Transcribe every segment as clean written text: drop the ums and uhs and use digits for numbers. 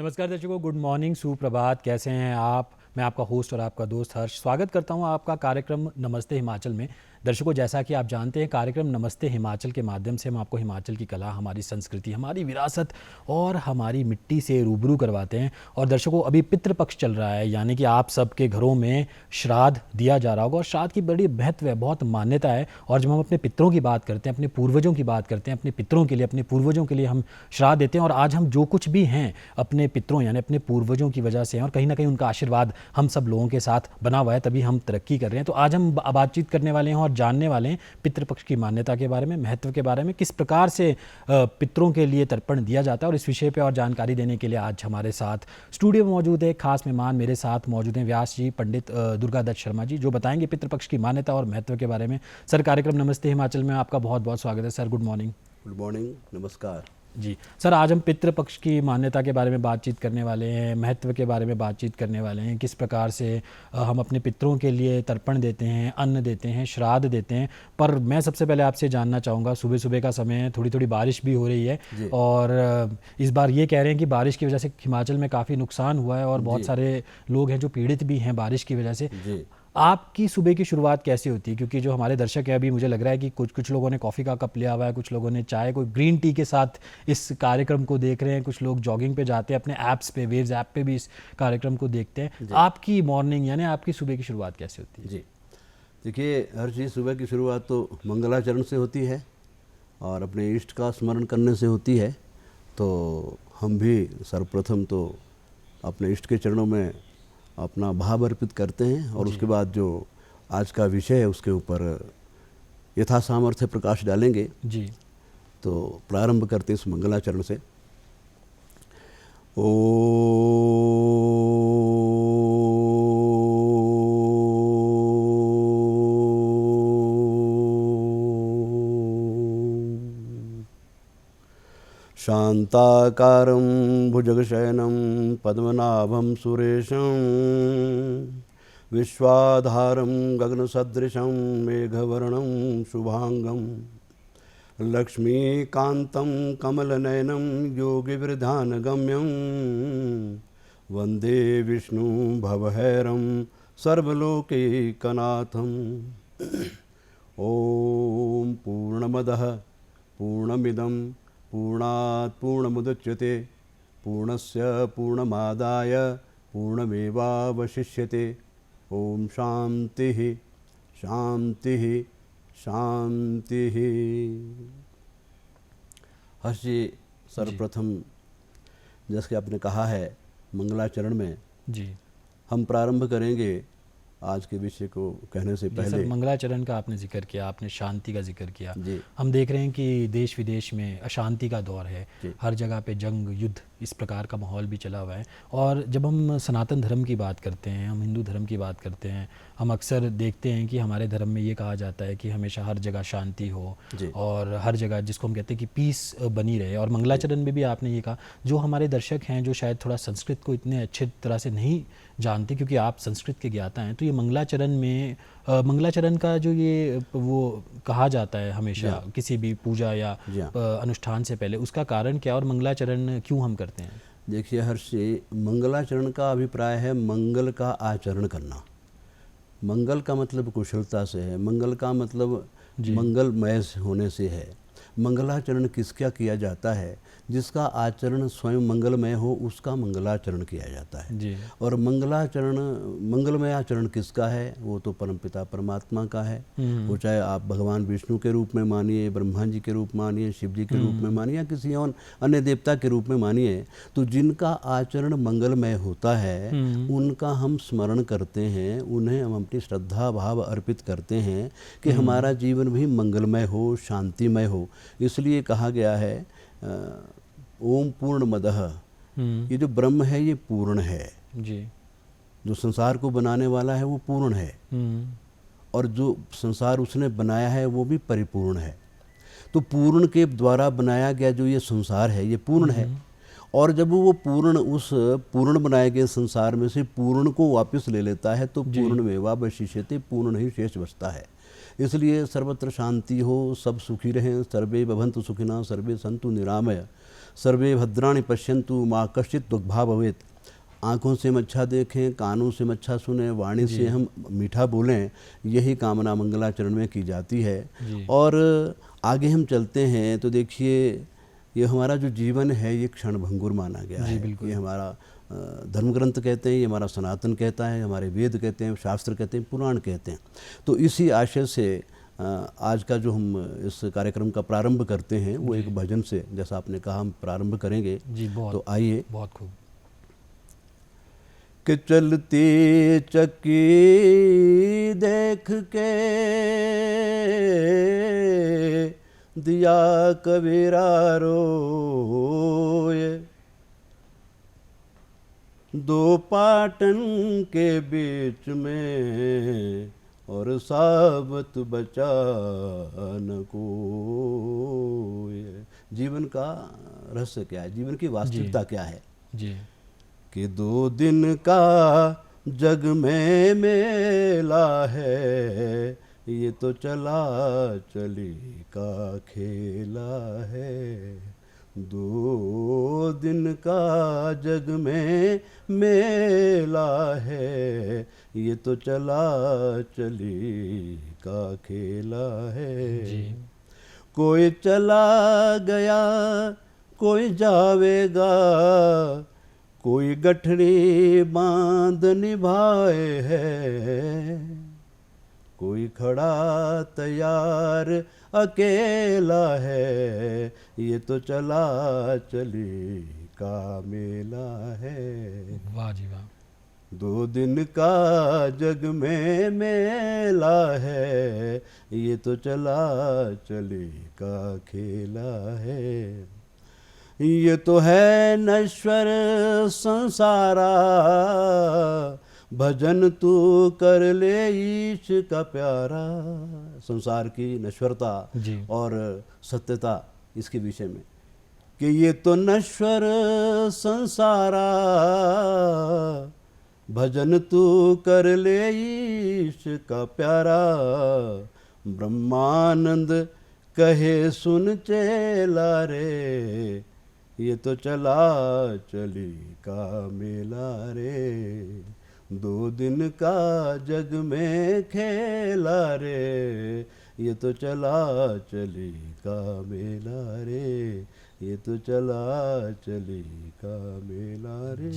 नमस्कार दर्शकों, good morning, सुप्रभात। कैसे हैं आप? मैं आपका होस्ट और आपका दोस्त हर्ष स्वागत करता हूं आपका कार्यक्रम नमस्ते हिमाचल में। दर्शकों, जैसा कि आप जानते हैं, कार्यक्रम नमस्ते हिमाचल के माध्यम से हम आपको हिमाचल की कला, हमारी संस्कृति, हमारी विरासत और हमारी मिट्टी से रूबरू करवाते हैं। और दर्शकों, अभी पितृपक्ष चल रहा है, यानी कि आप सबके घरों में श्राद्ध दिया जा रहा होगा। और श्राद्ध की बड़ी महत्व है, बहुत मान्यता है। और जब हम अपने पितरों की बात करते हैं, अपने पूर्वजों की बात करते हैं, अपने पितरों के लिए, अपने पूर्वजों के लिए हम श्राद्ध देते हैं। और आज हम जो कुछ भी हैं अपने पितरों यानी अपने पूर्वजों की वजह से हैं, और कहीं ना कहीं उनका आशीर्वाद हम सब लोगों के साथ बना हुआ है, तभी हम तरक्की कर रहे हैं। तो आज हम बातचीत करने वाले हैं और जानने वाले हैं पितृपक्ष की मान्यता के बारे में, महत्व के बारे में, किस प्रकार से पितरों के लिए तर्पण दिया जाता है। और इस विषय पे और जानकारी देने के लिए आज हमारे साथ स्टूडियो में मौजूद है खास मेहमान। मेरे साथ मौजूद हैं व्यास जी, पंडित दुर्गादत्त शर्मा जी, जो बताएंगे पितृपक्ष की मान्यता और महत्व के बारे में। सर, कार्यक्रम नमस्ते हिमाचल में आपका बहुत बहुत स्वागत है। Sir, good morning. Good morning, नमस्कार जी सर, आज हम पितृपक्ष की मान्यता के बारे में बातचीत करने वाले हैं, महत्व के बारे में बातचीत करने वाले हैं, किस प्रकार से हम अपने पितरों के लिए तर्पण देते हैं, अन्न देते हैं, श्राद्ध देते हैं। पर मैं सबसे पहले आपसे जानना चाहूँगा, सुबह सुबह का समय है, थोड़ी थोड़ी बारिश भी हो रही है, और इस बार ये कह रहे हैं कि बारिश की वजह से हिमाचल में काफ़ी नुकसान हुआ है और बहुत सारे लोग हैं जो पीड़ित भी हैं बारिश की वजह से। आपकी सुबह की शुरुआत कैसे होती है? क्योंकि जो हमारे दर्शक हैं, अभी मुझे लग रहा है कि कुछ लोगों ने कॉफ़ी का कप लिया हुआ है, कुछ लोगों ने चाय, कोई ग्रीन टी के साथ इस कार्यक्रम को देख रहे हैं, कुछ लोग जॉगिंग पे जाते हैं, अपने ऐप्स पे, वेव्स ऐप पे भी इस कार्यक्रम को देखते हैं। आपकी मॉर्निंग यानी आपकी सुबह की शुरुआत कैसे होती है? जी, देखिए हर चीज़ सुबह की शुरुआत तो मंगलाचरण से होती है और अपने इष्ट का स्मरण करने से होती है। तो हम भी सर्वप्रथम तो अपने इष्ट के चरणों में अपना भाव अर्पित करते हैं और उसके बाद जो आज का विषय है उसके ऊपर यथा सामर्थ्य प्रकाश डालेंगे। जी, तो प्रारंभ करते हैं इस मंगलाचरण से। ओ शांताकारं भुजगशयनं पद्मनाभं सुरेशं विश्वाधारं गगनसदृशं मेघवर्णं शुभांगं लक्ष्मीकान्तं कमलनयनं योगिवृधानगम्यं वन्दे विष्णु भवहैरं सर्वलोकैकनाथम्। ॐ पूर्णमदः पूर्णमिदं पूर्णात् पूर्णमुदच्यते पूर्णस्य पूर्णमादाय पूर्णमेवावशिष्यते। ओम शांतिः शांतिः शांतिः। हर्ष जी, सर्वप्रथम जैसे कि आपने कहा है मंगलाचरण में जी, हम प्रारंभ करेंगे आज के विषय को कहने से पहले। सर, मंगलाचरण का आपने जिक्र किया, आपने शांति का जिक्र किया। जी, हम देख रहे हैं कि देश विदेश में अशांति का दौर है, हर जगह पे जंग, युद्ध, इस प्रकार का माहौल भी चला हुआ है। और जब हम सनातन धर्म की बात करते हैं, हम हिंदू धर्म की बात करते हैं, हम अक्सर देखते हैं कि हमारे धर्म में ये कहा जाता है कि हमेशा हर जगह शांति हो और हर जगह, जिसको हम कहते हैं कि पीस बनी रहे। और मंगलाचरण में भी आपने ये कहा। जो हमारे दर्शक हैं जो शायद थोड़ा संस्कृत को इतने अच्छे तरह से नहीं जानते, क्योंकि आप संस्कृत के ज्ञाता हैं, तो ये मंगलाचरण में मंगलाचरण का जो ये वो कहा जाता है हमेशा किसी भी पूजा या अनुष्ठान से पहले, उसका कारण क्या और मंगलाचरण क्यों हम करते हैं? देखिए हर्ष जी, मंगलाचरण का अभिप्राय है मंगल का आचरण करना। मंगल का मतलब कुशलता से है, मंगल का मतलब मंगलमय होने से है। मंगलाचरण किसका किया जाता है? जिसका आचरण स्वयं मंगलमय हो उसका मंगलाचरण किया जाता है जी। और मंगलाचरण, मंगलमय आचरण किसका है? वो तो परमपिता परमात्मा का है। वो चाहे आप भगवान विष्णु के रूप में मानिए, ब्रह्मा जी के रूप मानिए, शिव जी के रूप में मानिए या किसी और अन्य देवता के रूप में मानिए, तो जिनका आचरण मंगलमय होता है उनका हम स्मरण करते हैं, उन्हें हम अपनी श्रद्धा भाव अर्पित करते हैं कि हमारा जीवन भी मंगलमय हो, शांतिमय हो। इसलिए कहा गया है ओम पूर्णमदः, ये जो ब्रह्म है ये पूर्ण है जी। जो संसार को बनाने वाला है वो पूर्ण है और जो संसार उसने बनाया है वो भी परिपूर्ण है। तो पूर्ण के द्वारा बनाया गया जो ये संसार है ये पूर्ण है और जब वो पूर्ण उस पूर्ण बनाए गए संसार में से पूर्ण को वापस ले लेता है तो पूर्ण मेवा वशिष्यते, पूर्ण ही शेष बचता है। इसलिए सर्वत्र शांति हो, सब सुखी रहें, सर्वे भवन्तु सुखिनः, सर्वे सन्तु निरामय, सर्वे भद्राणि पश्यन्तु मा कश्चित् दुर्भाग् भवेत्। आँखों से हम अच्छा देखें, कानों से हम अच्छा सुने, वाणी से हम मीठा बोलें, यही कामना मंगलाचरण में की जाती है। और आगे हम चलते हैं तो देखिए ये हमारा जो जीवन है ये क्षण भंगुर माना गया है। ये हमारा धर्म ग्रंथ कहते हैं, ये हमारा सनातन कहता है, हमारे वेद कहते हैं, शास्त्र कहते हैं, पुराण कहते हैं। तो इसी आशय से आज का जो हम इस कार्यक्रम का प्रारंभ करते हैं वो एक भजन से, जैसा आपने कहा, हम प्रारंभ करेंगे। तो आइए। बहुत खूब। कि चलती चक्की देख के दिया कबीरा रोए, दो पाटन के बीच में और साबत बचा न कोई। जीवन का रहस्य क्या है, जीवन की वास्तविकता क्या है? जी। कि 2 दिन का जग में मेला है, ये तो चला चली का खेला है। 2 दिन का जग में मेला है, ये तो चला चली का खेला है। जी। कोई चला गया कोई जावेगा, कोई गठरी बांध निभाए है, कोई खड़ा तैयार अकेला है, ये तो चला चली का मेला है। वाह जी वाह। 2 दिन का जग में मेला है, ये तो चला चली का खेला है। ये तो है नश्वर संसारा, भजन तू कर ले ईश का प्यारा। संसार की नश्वरता और सत्यता इसके विषय में कि ये तो नश्वर संसारा, भजन तू कर ले ईश का प्यारा। ब्रह्मानंद कहे सुन चेला रे, ये तो चला चली का मेला रे। 2 दिन का जग में खेला रे, ये तो चला चली का मेला रे, ये तो चला चली का मेला रे।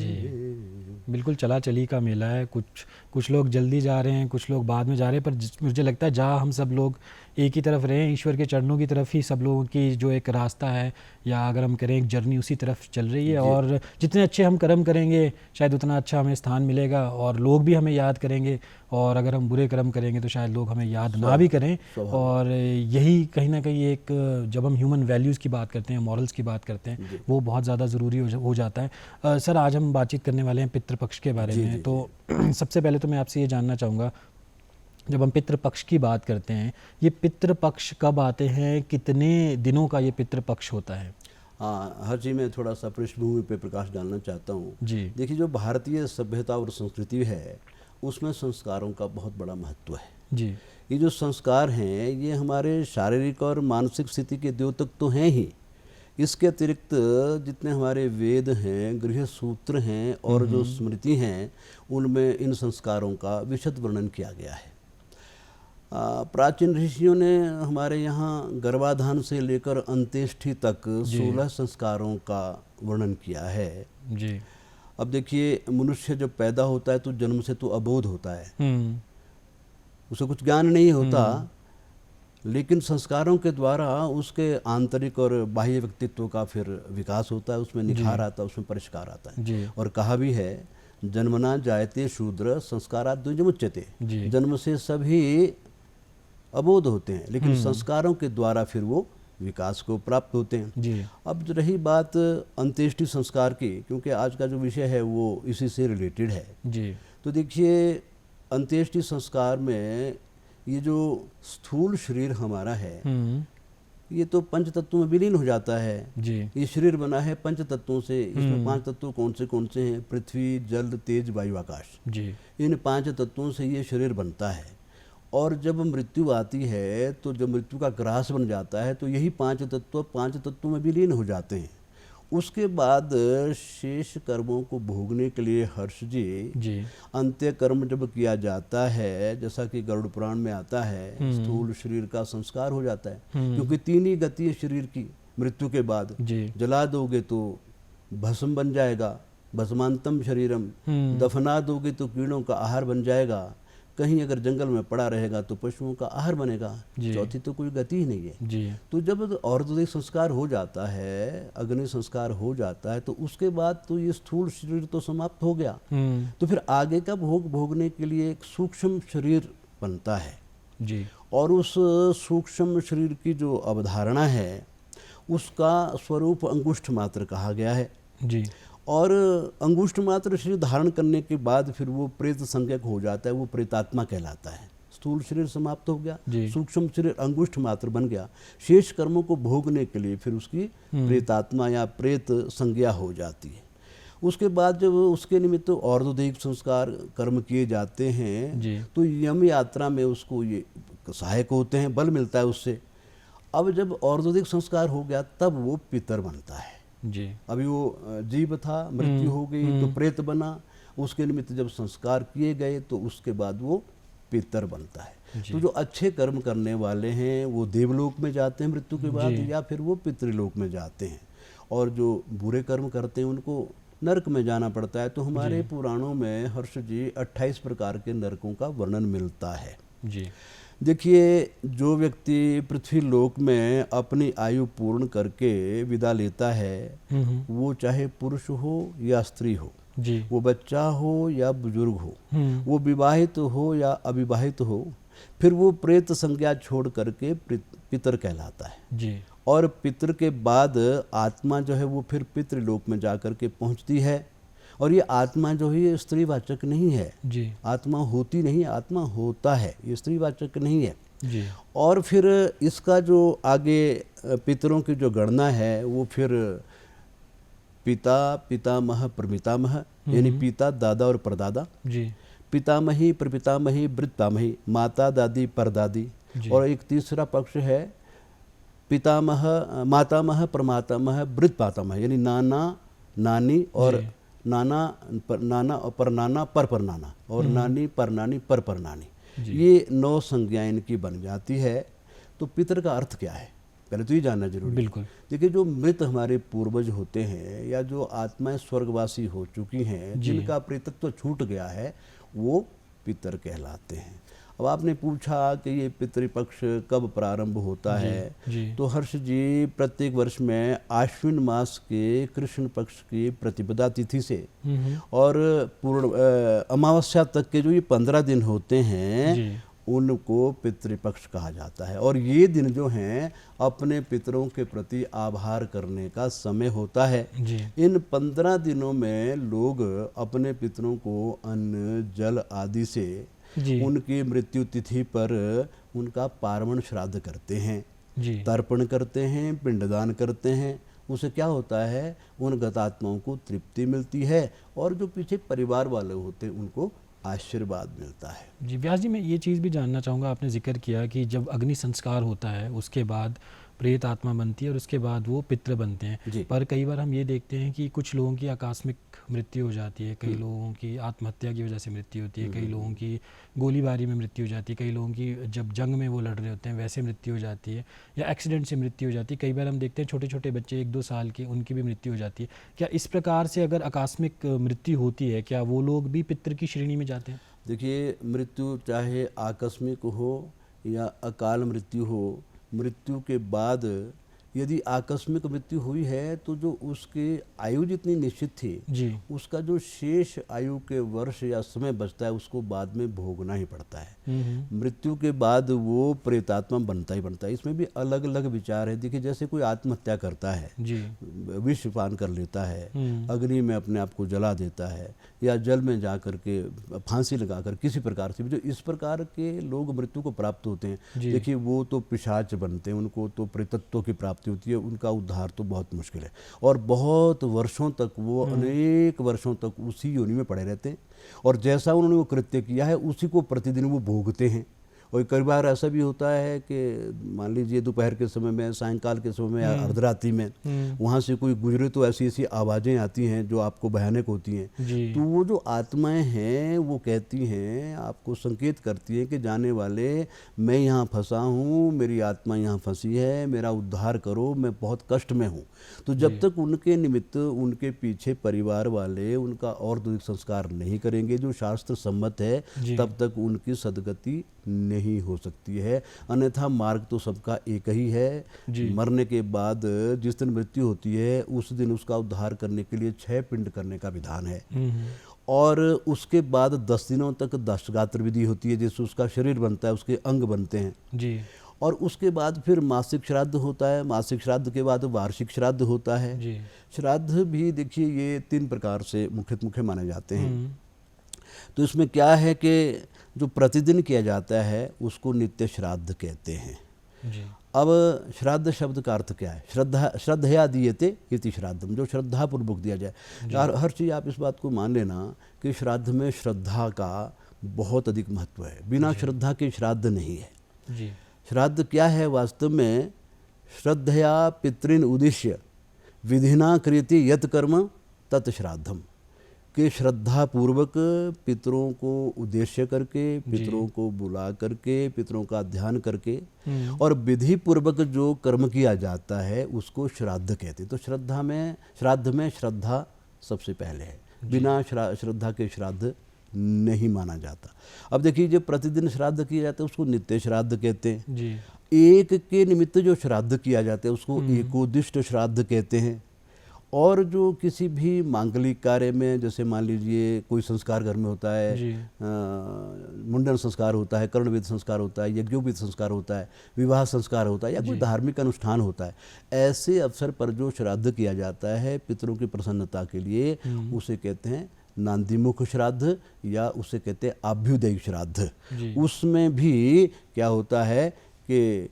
बिल्कुल चला चली का मेला है। कुछ लोग जल्दी जा रहे हैं, कुछ लोग बाद में जा रहे हैं, पर मुझे लगता है जहाँ हम सब लोग एक ही तरफ रहें, ईश्वर के चरणों की तरफ ही सब लोगों की जो एक रास्ता है, या अगर हम करें एक जर्नी, उसी तरफ चल रही है। और जितने अच्छे हम कर्म करेंगे शायद उतना अच्छा हमें स्थान मिलेगा, और लोग भी हमें याद करेंगे। और अगर हम बुरे कर्म करेंगे तो शायद लोग हमें याद ना भी करें। और यही कहीं ना कहीं एक, जब हम ह्यूमन वैल्यूज़ की बात करते हैं, मॉरल्स की बात करते हैं, वो बहुत ज़्यादा ज़रूरी हो जाता है। सर, आज हम बातचीत करने वाले हैं पितृपक्ष के बारे में। तो सबसे पहले तो मैं आपसे ये जानना चाहूँगा, जब हम पितृपक्ष की बात करते हैं, ये पितृपक्ष कब आते हैं, कितने दिनों का ये पितृपक्ष होता है? हर चीज़ में थोड़ा सा पृष्ठभूमि पे प्रकाश डालना चाहता हूँ। जी। देखिए, जो भारतीय सभ्यता और संस्कृति है उसमें संस्कारों का बहुत बड़ा महत्व है। जी। ये जो संस्कार हैं ये हमारे शारीरिक और मानसिक स्थिति के द्योतक तो हैं ही, इसके अतिरिक्त जितने हमारे वेद हैं, गृह सूत्र हैं और जो स्मृति हैं, उनमें इन संस्कारों का विशद वर्णन किया गया है। प्राचीन ऋषियों ने हमारे यहाँ गर्भाधान से लेकर अंत्येष्टि तक 16 संस्कारों का वर्णन किया है। जी। अब देखिए, मनुष्य जब पैदा होता है तो जन्म से तो अबोध होता है, उसे कुछ ज्ञान नहीं होता, लेकिन संस्कारों के द्वारा उसके आंतरिक और बाह्य व्यक्तित्व का फिर विकास होता है, उसमें निखार आता है, उसमें परिष्कार आता है। और कहा भी है, जन्मना जायते शूद्र संस्कारात् द्विजमुच्यते। जन्म से सभी अबोध होते हैं, लेकिन संस्कारों के द्वारा फिर वो विकास को प्राप्त होते हैं। अब रही बात अंत्येष्टि संस्कार की, क्योंकि आज का जो विषय है वो इसी से रिलेटेड है। तो देखिए, अंत्येष्टि संस्कार में ये जो स्थूल शरीर हमारा है, ये तो पंच तत्वों में विलीन हो जाता है। जी ये शरीर बना है पंच तत्वों से। इसमें 5 तत्व कौन से हैं? पृथ्वी, जल, तेज, वायु, आकाश। जी इन 5 तत्वों से ये शरीर बनता है। और जब मृत्यु आती है तो जब मृत्यु का ग्रास बन जाता है तो यही 5 तत्वों में विलीन हो जाते हैं। उसके बाद शेष कर्मों को भोगने के लिए हर्ष जी अंत्य कर्म जब किया जाता है, जैसा कि गरुड़ पुराण में आता है, स्थूल शरीर का संस्कार हो जाता है। क्योंकि 3 ही गति है शरीर की मृत्यु के बाद। जला दोगे तो भस्म बन जाएगा, भस्मांतम शरीरम। दफना दोगे तो कीड़ों का आहार बन जाएगा। कहीं अगर जंगल में पड़ा रहेगा तो पशुओं का आहार बनेगा। चौथी तो कोई गति ही नहीं है। तो जब औरदैविक संस्कार हो जाता है, अग्नि संस्कार हो जाता है, तो उसके बाद तो ये स्थूल शरीर तो समाप्त हो गया। तो फिर आगे का भोग भोगने के लिए एक सूक्ष्म शरीर बनता है जी। और उस सूक्ष्म शरीर की जो अवधारणा है उसका स्वरूप अंगुष्ठ मात्र कहा गया है जी। और अंगुष्ठ मात्र शरीर धारण करने के बाद फिर वो प्रेत संज्ञक हो जाता है, वो प्रेतात्मा कहलाता है। स्थूल शरीर समाप्त हो गया, सूक्ष्म शरीर अंगुष्ठ मात्र बन गया। शेष कर्मों को भोगने के लिए फिर उसकी प्रेतात्मा या प्रेत संज्ञा हो जाती है। उसके बाद जब उसके निमित्त और्ध्वदैहिक संस्कार कर्म किए जाते हैं तो यम यात्रा में उसको ये सहायक होते हैं, बल मिलता है उससे। अब जब और्ध्वदैहिक संस्कार हो गया तब वो पितर बनता है जी। अभी वो जीव था, मृत्यु हो गई तो प्रेत बना। उसके निमित्त जब संस्कार किए गए तो उसके बाद वो पितर बनता है। तो जो अच्छे कर्म करने वाले हैं वो देवलोक में जाते हैं मृत्यु के बाद, या फिर वो पितृलोक में जाते हैं। और जो बुरे कर्म करते हैं उनको नरक में जाना पड़ता है। तो हमारे पुराणों में हर्ष जी 28 प्रकार के नरकों का वर्णन मिलता है जी। देखिए, जो व्यक्ति पृथ्वी लोक में अपनी आयु पूर्ण करके विदा लेता है, वो चाहे पुरुष हो या स्त्री हो, वो बच्चा हो या बुजुर्ग हो, वो विवाहित हो या अविवाहित हो, फिर वो प्रेत संज्ञा छोड़ करके पितर कहलाता है जी। और पितर के बाद आत्मा जो है वो फिर पितृलोक में जाकर के पहुंचती है। और ये आत्मा जो है ये स्त्रीवाचक नहीं है जी। आत्मा होती नहीं, आत्मा होता है, ये स्त्रीवाचक नहीं है जी। और फिर इसका जो आगे पितरों की जो गणना है वो फिर पिता, पितामह, प्रपितामह, यानी पिता, दादा और परदादा जी। पितामही, प्रपितामही, वृत्तामही, माता, दादी, परदादी। और एक तीसरा पक्ष है पितामह, मातामह, प्रमातामह, वृत्तामह, यानी नाना, नानी और नाना और परनाना, परनाना और नानी, परनानी, परनानी। ये 9 संज्ञाएं इनकी बन जाती है। तो पितर का अर्थ क्या है पहले तो ये जानना जरूरी बिल्कुल। है। देखिए, जो मृत हमारे पूर्वज होते हैं या जो आत्माएं स्वर्गवासी हो चुकी हैं, जिनका प्रेतत्व छूट गया है, वो पितर कहलाते हैं। अब आपने पूछा कि ये पितृपक्ष कब प्रारंभ होता है, तो हर्ष जी प्रत्येक वर्ष में आश्विन मास के कृष्ण पक्ष की प्रतिपदा तिथि से और पूर्ण अमावस्या तक के जो ये 15 दिन होते हैं उनको पितृपक्ष कहा जाता है। और ये दिन जो हैं अपने पितरों के प्रति आभार करने का समय होता है। इन 15 दिनों में लोग अपने पितरों को अन्न, जल आदि से उनकी मृत्यु तिथि पर उनका पार्वण श्राद्ध करते हैं, तर्पण करते हैं, पिंडदान करते हैं। उसे क्या होता है, उन गतात्माओं को तृप्ति मिलती है और जो पीछे परिवार वाले होते हैं उनको आशीर्वाद मिलता है। जी व्यास जी, मैं ये चीज़ भी जानना चाहूँगा, आपने जिक्र किया कि जब अग्नि संस्कार होता है उसके बाद प्रेत आत्मा बनती है और उसके बाद वो पितृ बनते हैं। पर कई बार हम ये देखते हैं कि कुछ लोगों की आकस्मिक मृत्यु हो जाती है, कई लोगों की आत्महत्या की वजह से मृत्यु होती है, कई लोगों की गोलीबारी में मृत्यु हो जाती है, कई लोगों की जब जंग में वो लड़ रहे होते हैं वैसे मृत्यु हो जाती है, या एक्सीडेंट से मृत्यु हो जाती है। कई बार हम देखते हैं छोटे छोटे बच्चे 1-2 साल के, उनकी भी मृत्यु हो जाती है। क्या इस प्रकार से अगर आकस्मिक मृत्यु होती है, क्या वो लोग भी पितृ की श्रेणी में जाते हैं? देखिए, मृत्यु चाहे आकस्मिक हो या अकाल मृत्यु हो, मृत्यु के बाद यदि आकस्मिक मृत्यु हुई है तो जो उसके आयु जितनी निश्चित थी जी उसका जो शेष आयु के वर्ष या समय बचता है उसको बाद में भोगना ही पड़ता है। मृत्यु के बाद वो प्रेतात्मा बनता ही बनता है। इसमें भी अलग अलग विचार है। देखिए, जैसे कोई आत्महत्या करता है, जी विष पान कर लेता है, अग्नि में अपने आप को जला देता है, या जल में जा करके फांसी लगाकर किसी प्रकार से, जो इस प्रकार के लोग मृत्यु को प्राप्त होते हैं, देखिए वो तो पिशाच बनते हैं, उनको तो प्रेतत्व की प्राप्ति होती है, उनका उद्धार तो बहुत मुश्किल है और बहुत वर्षों तक वो अनेक वर्षों तक उसी योनि में पड़े रहते हैं और जैसा उन्होंने वो कृत्य किया है उसी को प्रतिदिन वो भोगते हैं। और कई बार ऐसा भी होता है कि मान लीजिए दोपहर के समय में, सायंकाल के समय में या अर्धरात्रि में वहाँ से कोई गुजरे तो ऐसी ऐसी आवाज़ें आती हैं जो आपको भयानक होती हैं। तो वो जो आत्माएं हैं वो कहती हैं, आपको संकेत करती हैं कि जाने वाले मैं यहाँ फंसा हूँ, मेरी आत्मा यहाँ फंसी है, मेरा उद्धार करो, मैं बहुत कष्ट में हूँ। तो जब तक उनके निमित्त उनके पीछे परिवार वाले उनका और दूसरे संस्कार नहीं करेंगे जो शास्त्र सम्मत है, तब तक उनकी सदगति नहीं हो सकती है। अन्यथा मार्ग तो सबका एक ही है। मरने के बाद जिस दिन मृत्यु होती है उस दिन उसका उद्धार करने के लिए 6 पिंड करने का विधान है और उसके बाद 10 दिनों तक दशगात्र विधि होती है जिससे उसका शरीर बनता है, उसके अंग बनते हैं जी। और उसके बाद फिर मासिक श्राद्ध होता है, मासिक श्राद्ध के बाद वार्षिक श्राद्ध होता है जी। श्राद्ध भी देखिए ये 3 प्रकार से मुख्य माने जाते हैं। तो इसमें क्या है कि जो प्रतिदिन किया जाता है उसको नित्य श्राद्ध कहते हैं जी। अब श्राद्ध शब्द का अर्थ क्या है? श्रद्धया दीयते इति श्राद्धम, जो श्रद्धा पूर्वक दिया जाए। यार हर चीज़ आप इस बात को मान लेना कि श्राद्ध में श्रद्धा का बहुत अधिक महत्व है। बिना श्रद्धा के श्राद्ध नहीं है जी। श्राद्ध क्या है वास्तव में? श्रद्धया पितृन उद्देश्य विधिना क्रियते यत् कर्म तत् श्राद्धम, कि श्रद्धा पूर्वक पितरों को उद्देश्य करके, पितरों को बुला करके, पितरों का ध्यान करके और विधि पूर्वक जो कर्म किया जाता है उसको श्राद्ध कहते हैं। तो श्राद्ध में श्रद्धा सबसे पहले है। बिना श्रद्धा के श्राद्ध नहीं माना जाता। अब देखिए, जब प्रतिदिन श्राद्ध किया जाता है उसको नित्य श्राद्ध कहते हैं जी। एक के निमित्त जो श्राद्ध किया जाता है उसको एकोदिष्ट श्राद्ध कहते हैं। और जो किसी भी मांगलिक कार्य में, जैसे मान लीजिए कोई संस्कार घर में होता है, मुंडन संस्कार होता है, कर्णवेद संस्कार होता है, यज्ञोपवीत संस्कार होता है, विवाह संस्कार होता है या कोई धार्मिक अनुष्ठान होता है, ऐसे अवसर पर जो श्राद्ध किया जाता है पितरों की प्रसन्नता के लिए, उसे कहते हैं नांदीमुख श्राद्ध या उसे कहते हैं आभ्युदय श्राद्ध। उसमें भी क्या होता है कि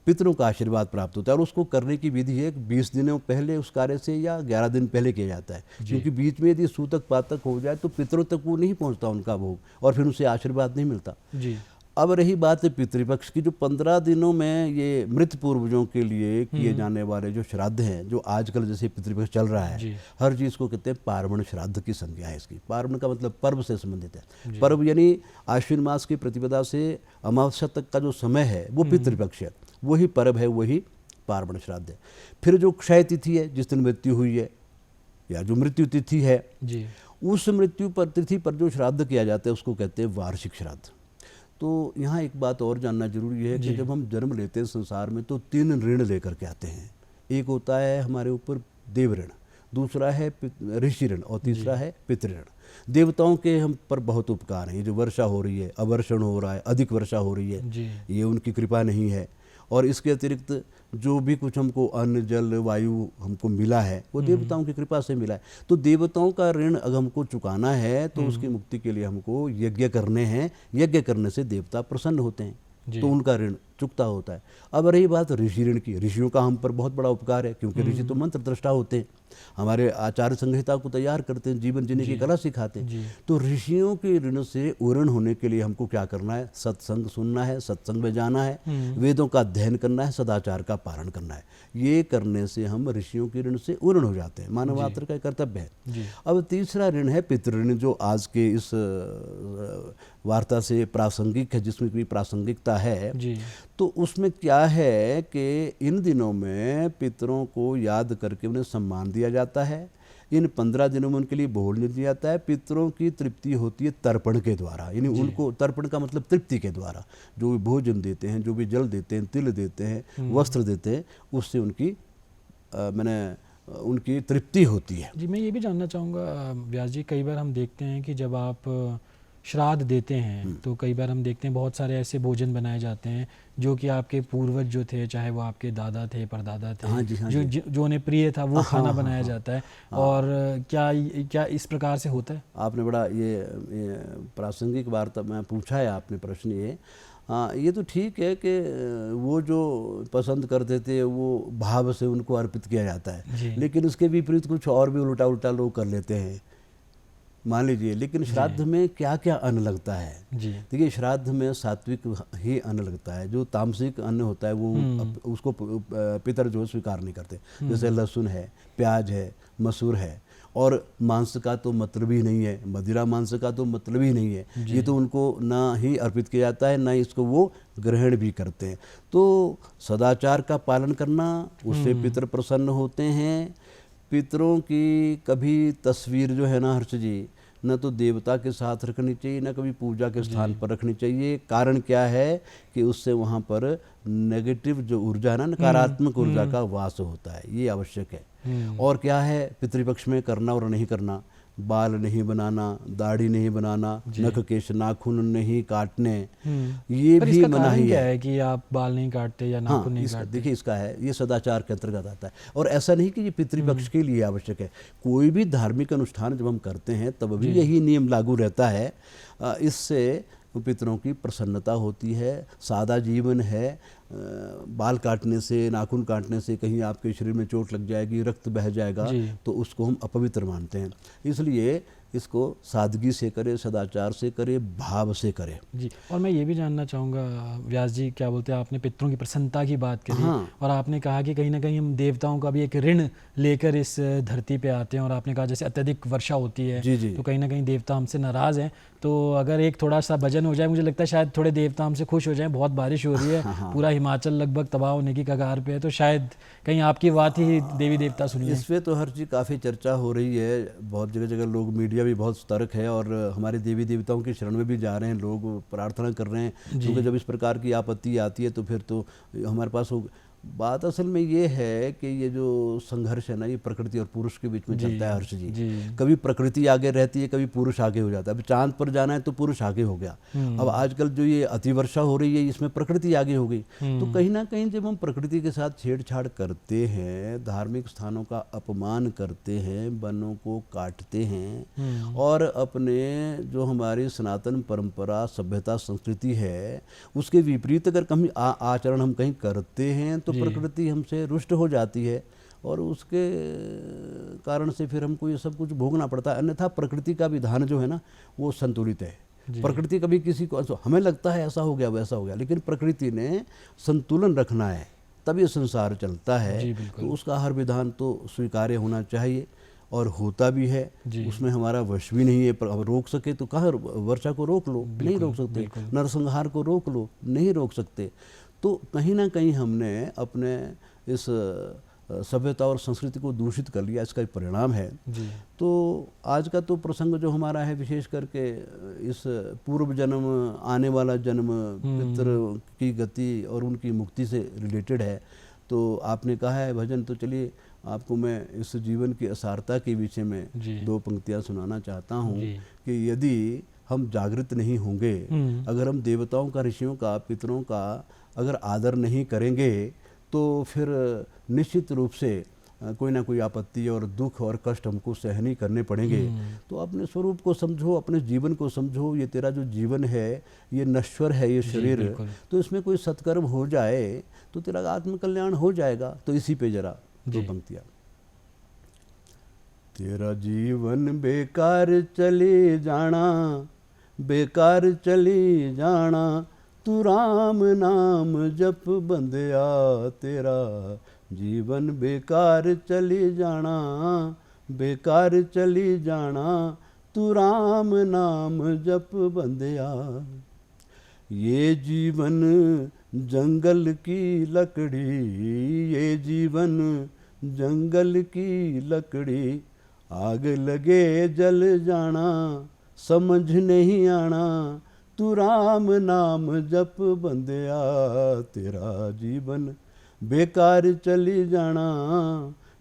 पितरों का आशीर्वाद प्राप्त होता है और उसको करने की विधि है 20 दिनों पहले उस कार्य से या 11 दिन पहले किया जाता है, क्योंकि बीच में यदि सूतक पातक हो जाए तो पितरों तक वो नहीं पहुंचता उनका भोग और फिर उसे आशीर्वाद नहीं मिलता जी। अब रही बात है पितृपक्ष की, जो 15 दिनों में ये मृत पूर्वजों के लिए किए जाने वाले जो श्राद्ध हैं, जो आजकल जैसे पितृपक्ष चल रहा है, हर चीज़ को कहते हैं पार्वण श्राद्ध की संज्ञा है इसकी। पार्वण का मतलब पर्व से संबंधित है। पर्व यानी आश्विन मास की प्रतिपदा से अमावस्या तक का जो समय है वो पितृपक्ष है, वही पर्व है, वही पार्वण श्राद्ध है। फिर जो क्षय तिथि है, जिस दिन मृत्यु हुई है या जो मृत्यु तिथि है जी, उस मृत्यु पर तिथि पर जो श्राद्ध किया जाता है उसको कहते हैं वार्षिक श्राद्ध। तो यहाँ एक बात और जानना जरूरी है कि जब हम जन्म लेते हैं संसार में तो 3 ऋण लेकर के आते हैं। एक होता है हमारे ऊपर देव ऋण, दूसरा है ऋषि ऋण और तीसरा है पितृ ऋण। देवताओं के हम पर बहुत उपकार हैं। जो वर्षा हो रही है, अवर्षण हो रहा है, अधिक वर्षा हो रही है, ये उनकी कृपा नहीं है। और इसके अतिरिक्त जो भी कुछ हमको अन्न जल वायु हमको मिला है वो देवताओं की कृपा से मिला है। तो देवताओं का ऋण अगर हमको चुकाना है तो उसकी मुक्ति के लिए हमको यज्ञ करने हैं। यज्ञ करने से देवता प्रसन्न होते हैं तो उनका ऋण चुकता होता है। अब रही बात ऋषि ऋण की, ऋषियों का हम पर बहुत बड़ा उपकार है, क्योंकि ऋषि तो मंत्र दृष्टा होते हैं, हमारे आचार्य संहिता को तैयार करते हैं, जीवन जीने की कला सिखाते हैं। तो ऋषियों के ऋण से उऋण होने के लिए हमको क्या करना है? सत्संग सुनना है, सत्संग में जाना है, वेदों का अध्ययन करना है, सदाचार का पालन करना है। ये करने से हम ऋषियों के ऋण से उऋण हो जाते हैं, मानव मात्र का कर्तव्य है। अब तीसरा ऋण है पितृऋण, जो आज के इस वार्ता से प्रासंगिक है, जिसमें भी प्रासंगिकता है। तो उसमें क्या है कि इन दिनों में पितरों को याद करके उन्हें सम्मान दिया जाता है, इन 15 दिनों में उनके लिए भोजन नहीं दिया जाता है। पितरों की तृप्ति होती है तर्पण के द्वारा, यानी उनको तर्पण का मतलब तृप्ति के द्वारा, जो भी भोजन देते हैं, जो भी जल देते हैं, तिल देते हैं, वस्त्र देते हैं, उससे उनकी उनकी तृप्ति होती है। जी, मैं ये भी जानना चाहूँगा व्यास जी, कई बार हम देखते हैं कि जब आप श्राद्ध देते हैं तो कई बार हम देखते हैं बहुत सारे ऐसे भोजन बनाए जाते हैं जो कि आपके पूर्वज जो थे, चाहे वो आपके दादा थे, परदादा थे, हाँ जी, हाँ जो जी। जो उन्हें प्रिय था वो खाना बनाया जाता है। और क्या इस प्रकार से होता है? आपने बड़ा ये प्रासंगिक वार्ता में पूछा है आपने प्रश्न ये। हाँ, ये तो ठीक है कि वो जो पसंद करते थे वो भाव से उनको अर्पित किया जाता है, लेकिन उसके विपरीत कुछ और भी उल्टा उल्टा लोग कर लेते हैं, मान लीजिए। लेकिन श्राद्ध में क्या क्या अन्न लगता है? देखिए, श्राद्ध में सात्विक ही अन्न लगता है। जो तामसिक अन्न होता है वो उसको पितर जो स्वीकार नहीं करते, जैसे लहसुन है, प्याज है, मसूर है। और मांस का तो मतलब ही नहीं है, मदिरा मांस का तो मतलब ही नहीं है। ये तो उनको ना ही अर्पित किया जाता है, ना इसको वो ग्रहण भी करते हैं। तो सदाचार का पालन करना, उससे पितर प्रसन्न होते हैं। पितरों की कभी तस्वीर जो है ना हर्ष जी, न तो देवता के साथ रखनी चाहिए, न कभी पूजा के स्थान पर रखनी चाहिए। कारण क्या है कि उससे वहाँ पर नेगेटिव जो ऊर्जा है ना, नकारात्मक ऊर्जा का वास होता है, ये आवश्यक है। और क्या है पितृपक्ष में करना और नहीं करना? बाल नहीं बनाना, दाढ़ी नहीं बनाना, नख केश नाखून नहीं काटने, ये भी मनाही है कि आप बाल नहीं काटते या नाखून नहीं काटते। देखिए, इसका है, ये सदाचार के अंतर्गत आता है। और ऐसा नहीं कि ये पितृपक्ष के लिए आवश्यक है, कोई भी धार्मिक अनुष्ठान जब हम करते हैं तब भी यही नियम लागू रहता है। इससे पितरों की प्रसन्नता होती है। सादा जीवन है, बाल काटने से, नाखून काटने से कहीं आपके शरीर में चोट लग जाएगी, रक्त बह जाएगा, तो उसको हम अपवित्र मानते हैं। इसलिए इसको सादगी से करे, सदाचार से करे, भाव से करे। जी, और मैं ये भी जानना चाहूँगा व्यास जी, क्या बोलते हैं, आपने पितरों की प्रसन्नता की बात करी। और आपने कहा कि कहीं ना कहीं हम देवताओं का भी एक ऋण लेकर इस धरती पे आते हैं। और आपने कहा जैसे अत्यधिक वर्षा होती है तो कहीं ना कहीं देवता हमसे नाराज़ हैं। तो अगर एक थोड़ा सा भजन हो जाए, मुझे लगता है शायद थोड़े देवता हमसे खुश हो जाएं। बहुत बारिश हो रही है, पूरा हिमाचल लगभग तबाह होने की कगार पे है, तो शायद कहीं आपकी बात ही देवी देवता सुन लें। इस पर तो हर चीज़ काफ़ी चर्चा हो रही है, बहुत जगह जगह लोग, मीडिया भी बहुत सतर्क है और हमारे देवी देवताओं की शरण में भी जा रहे हैं, लोग प्रार्थना कर रहे हैं। क्योंकि जब इस प्रकार की आपत्ति आती है तो फिर तो हमारे पास बात असल में ये है कि ये जो संघर्ष है ना, ये प्रकृति और पुरुष के बीच में चलता है हर्ष जी। कभी प्रकृति आगे रहती है, कभी पुरुष आगे हो जाता है। अब चांद पर जाना है तो पुरुष आगे हो गया। अब आजकल जो ये अतिवर्षा हो रही है, इसमें प्रकृति आगे हो गई। तो कहीं ना कहीं जब हम प्रकृति के साथ छेड़छाड़ करते हैं, धार्मिक स्थानों का अपमान करते हैं, वनों को काटते हैं और अपने जो हमारी सनातन परंपरा, सभ्यता, संस्कृति है उसके विपरीत अगर कहीं आचरण हम कहीं करते हैं तो प्रकृति हमसे रुष्ट हो जाती है और उसके कारण से फिर हमको ये सब कुछ भोगना पड़ता है। अन्यथा प्रकृति का विधान जो है ना वो संतुलित है। प्रकृति कभी किसी को, हमें लगता है ऐसा हो गया वैसा हो गया, लेकिन प्रकृति ने संतुलन रखना है, तब ये संसार चलता है। तो उसका हर विधान तो स्वीकार्य होना चाहिए और होता भी है। उसमें हमारा वश भी नहीं है। अब रोक सके तो कहाँ, वर्षा को रोक लो, नहीं रोक सकते। नरसंहार को रोक लो, नहीं रोक सकते। तो कहीं ना कहीं हमने अपने इस सभ्यता और संस्कृति को दूषित कर लिया, इसका परिणाम है। तो आज का तो प्रसंग जो हमारा है विशेष करके इस पूर्व जन्म, आने वाला जन्म, पितृ की गति और उनकी मुक्ति से रिलेटेड है। तो आपने कहा है भजन, तो चलिए आपको मैं इस जीवन की असारता के विषय में 2 पंक्तियाँ सुनाना चाहता हूँ कि यदि हम जागृत नहीं होंगे, अगर हम देवताओं का, ऋषियों का, पितरों का अगर आदर नहीं करेंगे तो फिर निश्चित रूप से कोई ना कोई आपत्ति और दुख और कष्ट हमको सहन ही करने पड़ेंगे। तो अपने स्वरूप को समझो, अपने जीवन को समझो। ये तेरा जो जीवन है ये नश्वर है, ये शरीर, तो इसमें कोई सत्कर्म हो जाए तो तेरा आत्मकल्याण हो जाएगा। तो इसी पे जरा 2 पंक्तियाँ। तेरा जीवन बेकार चले जाना, बेकार चले जाना, तू राम नाम जप बंदया, तेरा जीवन बेकार चली जाना, बेकार चली जाना, तू राम नाम जप बंदया। ये जीवन जंगल की लकड़ी, ये जीवन जंगल की लकड़ी, आग लगे जल जाना समझ नहीं आना, तू राम नाम जप बंदिया तेरा जीवन बेकार चली जाना,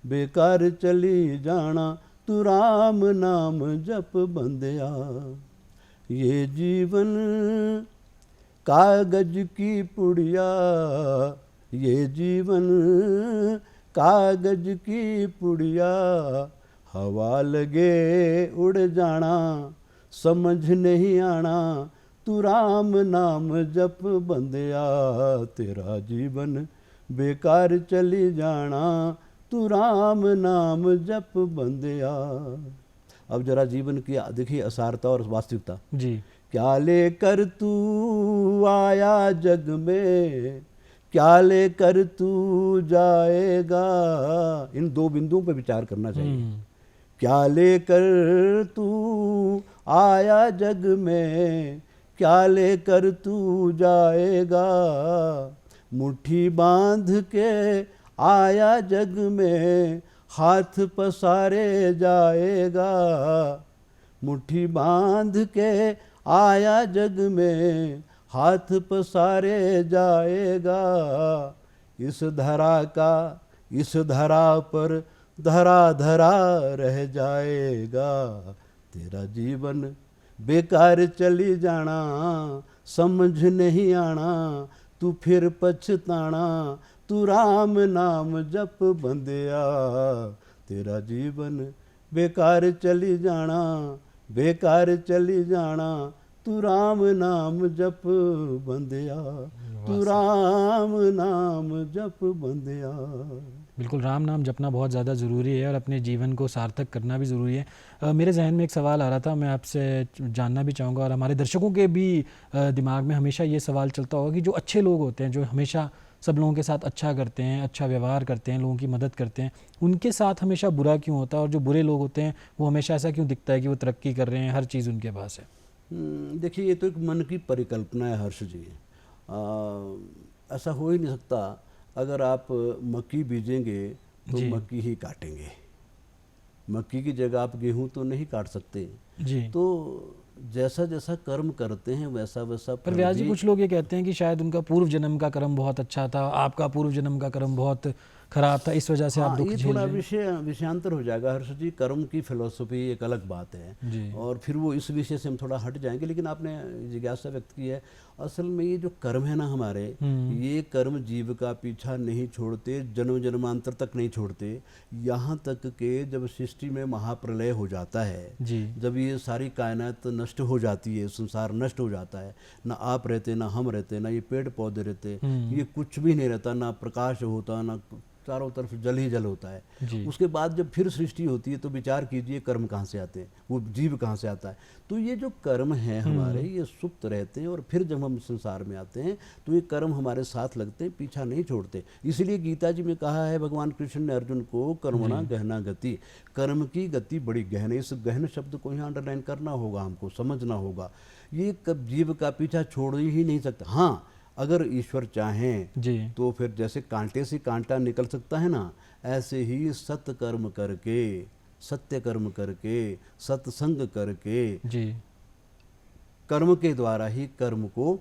बेकार चली जाना, तू राम नाम जप बंदिया। ये जीवन कागज की पुड़िया, ये जीवन कागज की पुड़िया, हवा लगे उड़ जाना समझ नहीं आना, तू राम नाम जप बंदिया तेरा जीवन बेकार चली जाना, तू राम नाम जप बंदिया। अब जरा जीवन की देखिए असारता और वास्तविकता। जी। क्या लेकर तू आया जग में, क्या लेकर तू जाएगा, इन दो बिंदुओं पर विचार करना चाहिए। क्या लेकर तू आया जग में, क्या लेकर तू जाएगा, मुट्ठी बांध के आया जग में, हाथ पसारे जाएगा, मुट्ठी बांध के आया जग में, हाथ पसारे जाएगा। इस धरा का इस धरा पर धरा धरा रह जाएगा, तेरा जीवन बेकार चली जाना समझ नहीं आना, तू फिर पछताना, तू राम नाम जप बंदिया तेरा जीवन बेकार चली जाना, बेकार चली जाना, तू राम नाम जप बंदिया, तू राम नाम जप बंदिया। बिल्कुल, राम नाम जपना बहुत ज़्यादा ज़रूरी है और अपने जीवन को सार्थक करना भी ज़रूरी है। मेरे जहन में एक सवाल आ रहा था, मैं आपसे जानना भी चाहूँगा और हमारे दर्शकों के भी दिमाग में हमेशा ये सवाल चलता होगा कि जो अच्छे लोग होते हैं, जो हमेशा सब लोगों के साथ अच्छा करते हैं, अच्छा व्यवहार करते हैं, लोगों की मदद करते हैं, उनके साथ हमेशा बुरा क्यों होता है? और जो बुरे लोग होते हैं वो हमेशा ऐसा क्यों दिखता है कि वो तरक्की कर रहे हैं, हर चीज़ उनके पास है? देखिए, ये तो एक मन की परिकल्पना है हर्ष जी। ऐसा हो ही नहीं सकता। अगर आप मक्की बीजेंगे तो मक्की ही काटेंगे, मक्की की जगह आप गेहूं तो नहीं काट सकते जी। तो जैसा जैसा कर्म करते हैं वैसा वैसा। पर व्यास जी, कुछ लोग ये कहते हैं कि शायद उनका पूर्व जन्म का कर्म बहुत अच्छा था, आपका पूर्व जन्म का कर्म बहुत खराब था, इस वजह से आप दुख झेल रहे हैं। ये थोड़ा विषयांतर हो जाएगा हर्ष जी। कर्म की फिलोसफी एक अलग बात है जी। और फिर वो इस विषय से हम थोड़ा हट जाएंगे, लेकिन आपने जिज्ञासा व्यक्त की है। असल में ये जो कर्म है ना हमारे, ये कर्म जीव का पीछा नहीं छोड़ते, जन्म जन्मांतर तक नहीं छोड़ते। यहाँ तक के जब सृष्टि में महाप्रलय हो जाता है जी। जब ये सारी कायनात नष्ट हो जाती है, संसार नष्ट हो जाता है, ना आप रहते, ना हम रहते, ना ये पेड़ पौधे रहते, ये कुछ भी नहीं रहता, ना प्रकाश होता, ना चारों तरफ जल ही जल होता है। उसके बाद जब फिर सृष्टि होती है तो विचार कीजिए कर्म कहाँ से आते हैं, वो जीव कहाँ से आता है। तो ये जो कर्म है हमारे, ये सुप्त रहते हैं और फिर जब हम संसार में आते हैं तो ये कर्म हमारे साथ लगते हैं, पीछा नहीं छोड़ते। इसलिए गीता जी में कहा है भगवान कृष्ण ने अर्जुन को, कर्मणा गहना गति, कर्म की गति बड़ी गहन है। इस गहन शब्द को यहाँ अंडरलाइन करना होगा, हमको समझना होगा। ये कब जीव का पीछा छोड़ ही नहीं सकता। हाँ, अगर ईश्वर चाहें तो फिर जैसे कांटे से कांटा निकल सकता है ना, ऐसे ही सत्य कर्म करके, सत्य कर्म करके, सत्संग करके जी, कर्म के द्वारा ही कर्म को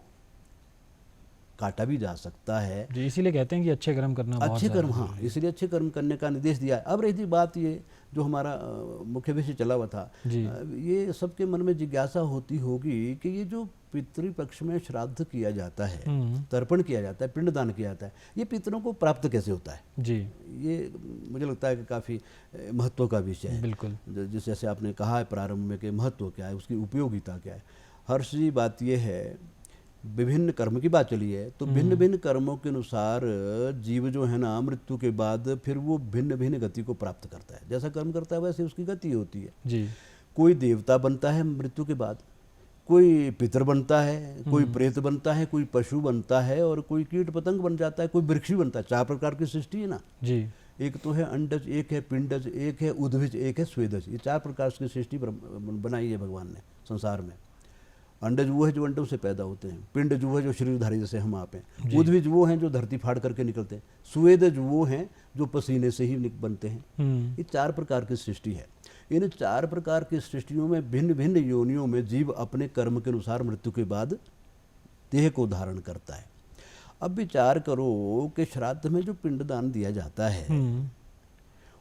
काटा भी जा सकता है। जी, इसीलिए कहते हैं कि अच्छे कर्म करना बहुत अच्छे कर्म, हाँ, इसलिए अच्छे कर्म करने का निर्देश दिया है। अब रही थी बात ये जो हमारा मुख्य विषय चला हुआ था, ये सबके मन में जिज्ञासा होती होगी कि ये जो पितृपक्ष में श्राद्ध किया जाता है, तर्पण किया जाता है, पिंडदान किया जाता है, ये पितरों को प्राप्त कैसे होता है? जी, ये मुझे लगता है कि काफ़ी महत्व का विषय है। बिल्कुल, जिस जैसे आपने कहा है प्रारंभ में कि महत्व क्या है, उसकी उपयोगिता क्या है। हर्ष जी, बात ये है, विभिन्न कर्म की बात चली है तो भिन्न भिन्न कर्मों के अनुसार जीव जो है ना, मृत्यु के बाद फिर वो भिन्न भिन्न गति को प्राप्त करता है। जैसा कर्म करता है वैसे उसकी गति होती है जी। कोई देवता बनता है मृत्यु के बाद, कोई पितर बनता है, कोई प्रेत बनता है, कोई पशु बनता है और कोई कीट पतंग बन जाता है, कोई वृक्ष बनता है। 4 प्रकार की सृष्टि है ना जी। एक तो है अंडज, एक है पिंडज, एक है उद्भिज, एक है स्वेदज। ये 4 प्रकार की सृष्टि बनाई है भगवान ने संसार में। अंडज वो है जो अंडों से पैदा होते हैं, पिंडज वो है जो शरीरधारी जैसे हम आप हैं, उद्भिज वो हैं जो धरती फाड़ करके निकलते हैं, स्वेदज वो हैं जो पसीने से ही बनते हैं। ये 4 प्रकार की सृष्टि है। इन 4 प्रकार की सृष्टियों में भिन्न भिन्न योनियों में जीव अपने कर्म के अनुसार मृत्यु के बाद देह को धारण करता है। अब विचार करो कि श्राद्ध में जो पिंडदान दिया जाता है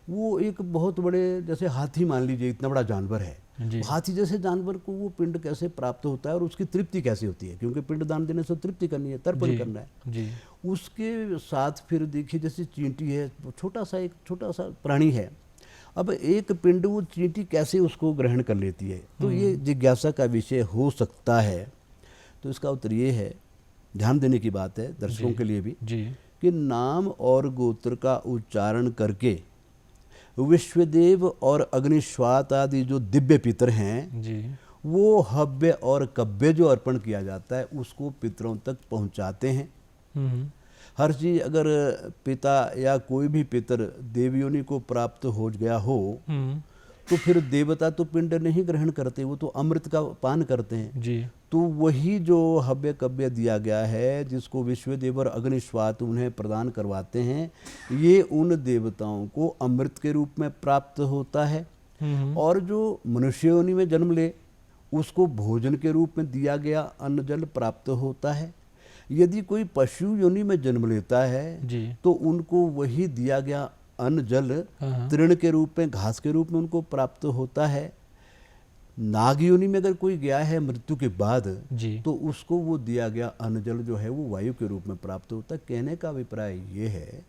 वो एक बहुत बड़े, जैसे हाथी मान लीजिए, इतना बड़ा जानवर है, हाथी जैसे जानवर को वो पिंड कैसे प्राप्त होता है और उसकी तृप्ति कैसे होती है, क्योंकि पिंडदान देने से तृप्ति करनी है, तर्पण करना है। उसके साथ फिर देखिए जैसे चींटी है, एक छोटा सा प्राणी है, अब एक पिंड वो चींटी कैसे उसको ग्रहण कर लेती है, तो ये जिज्ञासा का विषय हो सकता है। तो इसका उत्तर ये है, ध्यान देने की बात है दर्शकों के लिए भी, कि नाम और गोत्र का उच्चारण करके विश्वदेव और अग्निश्वात आदि जो दिव्य पितर हैं वो हव्य और कव्य जो अर्पण किया जाता है उसको पितरों तक पहुंचाते हैं। हर चीज अगर पिता या कोई भी पितर देवयोनि को प्राप्त हो गया हो तो फिर देवता तो पिंड नहीं ग्रहण करते, वो तो अमृत का पान करते हैं। तो वही जो हव्य कव्य दिया गया है जिसको विश्वदेव और अग्निश्वात उन्हें प्रदान करवाते हैं, ये उन देवताओं को अमृत के रूप में प्राप्त होता है। और जो मनुष्य योनि में जन्म ले उसको भोजन के रूप में दिया गया अन्न जल प्राप्त होता है। यदि कोई पशु योनि में जन्म लेता है तो उनको वही दिया गया अन्न जल तृण के रूप में, घास के रूप में उनको प्राप्त होता है। नाग योनि में अगर कोई गया है मृत्यु के बाद तो उसको वो दिया गया अन्न जल जो है वो वायु के रूप में प्राप्त होता है। कहने का अभिप्राय ये है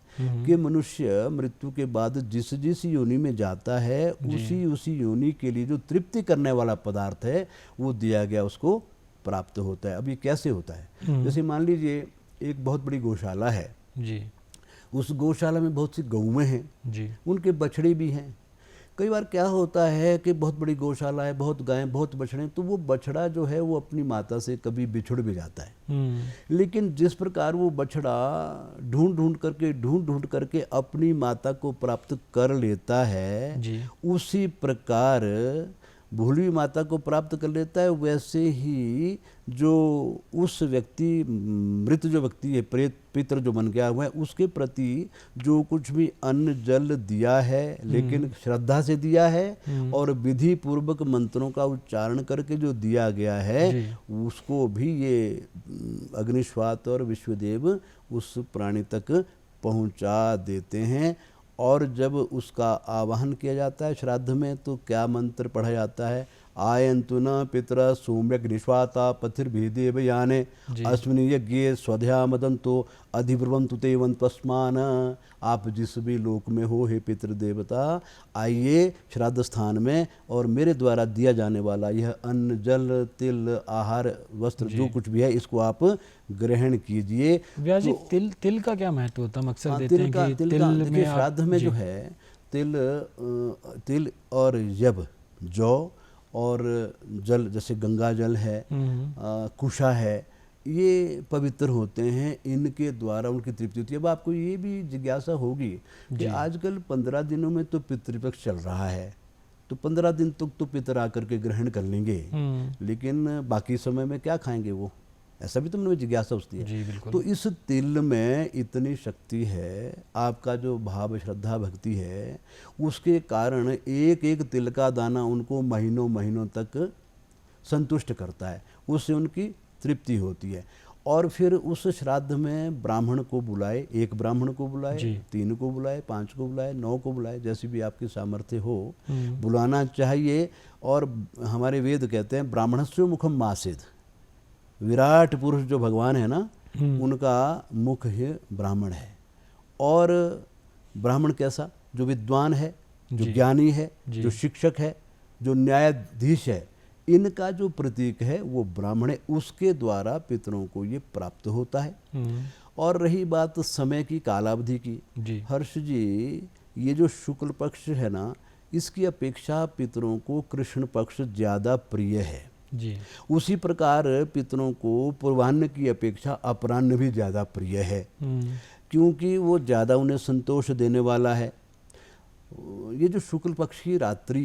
कि मनुष्य मृत्यु के बाद जिस जिस योनि में जाता है उसी योनि के लिए जो तृप्ति करने वाला पदार्थ है वो दिया गया उसको प्राप्त होता है। अब ये कैसे होता है, जैसे मान लीजिए एक बहुत बड़ी गौशाला है, उस गौशाला में बहुत सी गौएं हैं, उनके बछड़े भी हैं। कई बार क्या होता है कि बहुत बड़ी गौशाला है, बहुत गायें, बहुत बछड़े, तो वो बछड़ा जो है वो अपनी माता से कभी बिछुड़ भी जाता है। लेकिन जिस प्रकार वो बछड़ा ढूंढ ढूंढ करके अपनी माता को प्राप्त कर लेता है, उसी प्रकार भूली हुई माता को प्राप्त कर लेता है। वैसे ही जो उस व्यक्ति, मृत जो व्यक्ति है, प्रेत पितर जो बन गया हुआ है, उसके प्रति जो कुछ भी अन्न जल दिया है लेकिन श्रद्धा से दिया है और विधि पूर्वक मंत्रों का उच्चारण करके जो दिया गया है उसको भी ये अग्निश्वात और विश्वदेव उस प्राणी तक पहुंचा देते हैं। और जब उसका आवाहन किया जाता है श्राद्ध में तो क्या मंत्र पढ़ा जाता है, आयन्तु न पितरा सौम्यक निश्वाता पथिर्भिदेव याने अस्मिन् यज्ञे स्वध्या मदन्तो अधिब्रुवन्तु ते वन्तस्मान। आप जिस भी लोक में हो हे पितृ देवता, आइए श्राद्ध स्थान में और मेरे द्वारा दिया जाने वाला यह अन्न जल तिल आहार वस्त्र जो कुछ भी है इसको आप ग्रहण कीजिए। व्यास जी, तिल का क्या महत्व होता है? अक्सर देते हैं कि तिल में श्राद्ध में जो है तिल और यब, जौ और जल, जैसे गंगा जल है, कुशा है, ये पवित्र होते हैं, इनके द्वारा उनकी तृप्ति होती है। अब आपको ये भी जिज्ञासा होगी कि आजकल 15 दिनों में तो पितृपक्ष चल रहा है, तो 15 दिन तक तो पितर आकर के ग्रहण कर लेंगे, लेकिन बाकी समय में क्या खाएंगे वो, ऐसा भी तो मन में जिज्ञासा उठती है। तो इस तिल में इतनी शक्ति है, आपका जो भाव श्रद्धा भक्ति है उसके कारण एक एक तिल का दाना उनको महीनों महीनों तक संतुष्ट करता है, उससे उनकी तृप्ति होती है। और फिर उस श्राद्ध में ब्राह्मण को बुलाए, एक ब्राह्मण को बुलाए, 3 को बुलाए, 5 को बुलाए, 9 को बुलाए, जैसी भी आपकी सामर्थ्य हो बुलाना चाहिए। और हमारे वेद कहते हैं ब्राह्मणस्य मुखम मासेद, विराट पुरुष जो भगवान है ना उनका मुख ही ब्राह्मण है। और ब्राह्मण कैसा, जो विद्वान है, जो ज्ञानी है, जो शिक्षक है, जो न्यायाधीश है, इनका जो प्रतीक है वो ब्राह्मण है, उसके द्वारा पितरों को ये प्राप्त होता है। और रही बात समय की, कालावधि की, हर्ष जी ये जो शुक्ल पक्ष है ना इसकी अपेक्षा पितरों को कृष्ण पक्ष ज़्यादा प्रिय है। उसी प्रकार पितरों को पूर्वाह्न की अपेक्षा अपराह्न भी ज़्यादा प्रिय है, क्योंकि वो ज़्यादा उन्हें संतोष देने वाला है। ये जो शुक्ल पक्ष की रात्रि,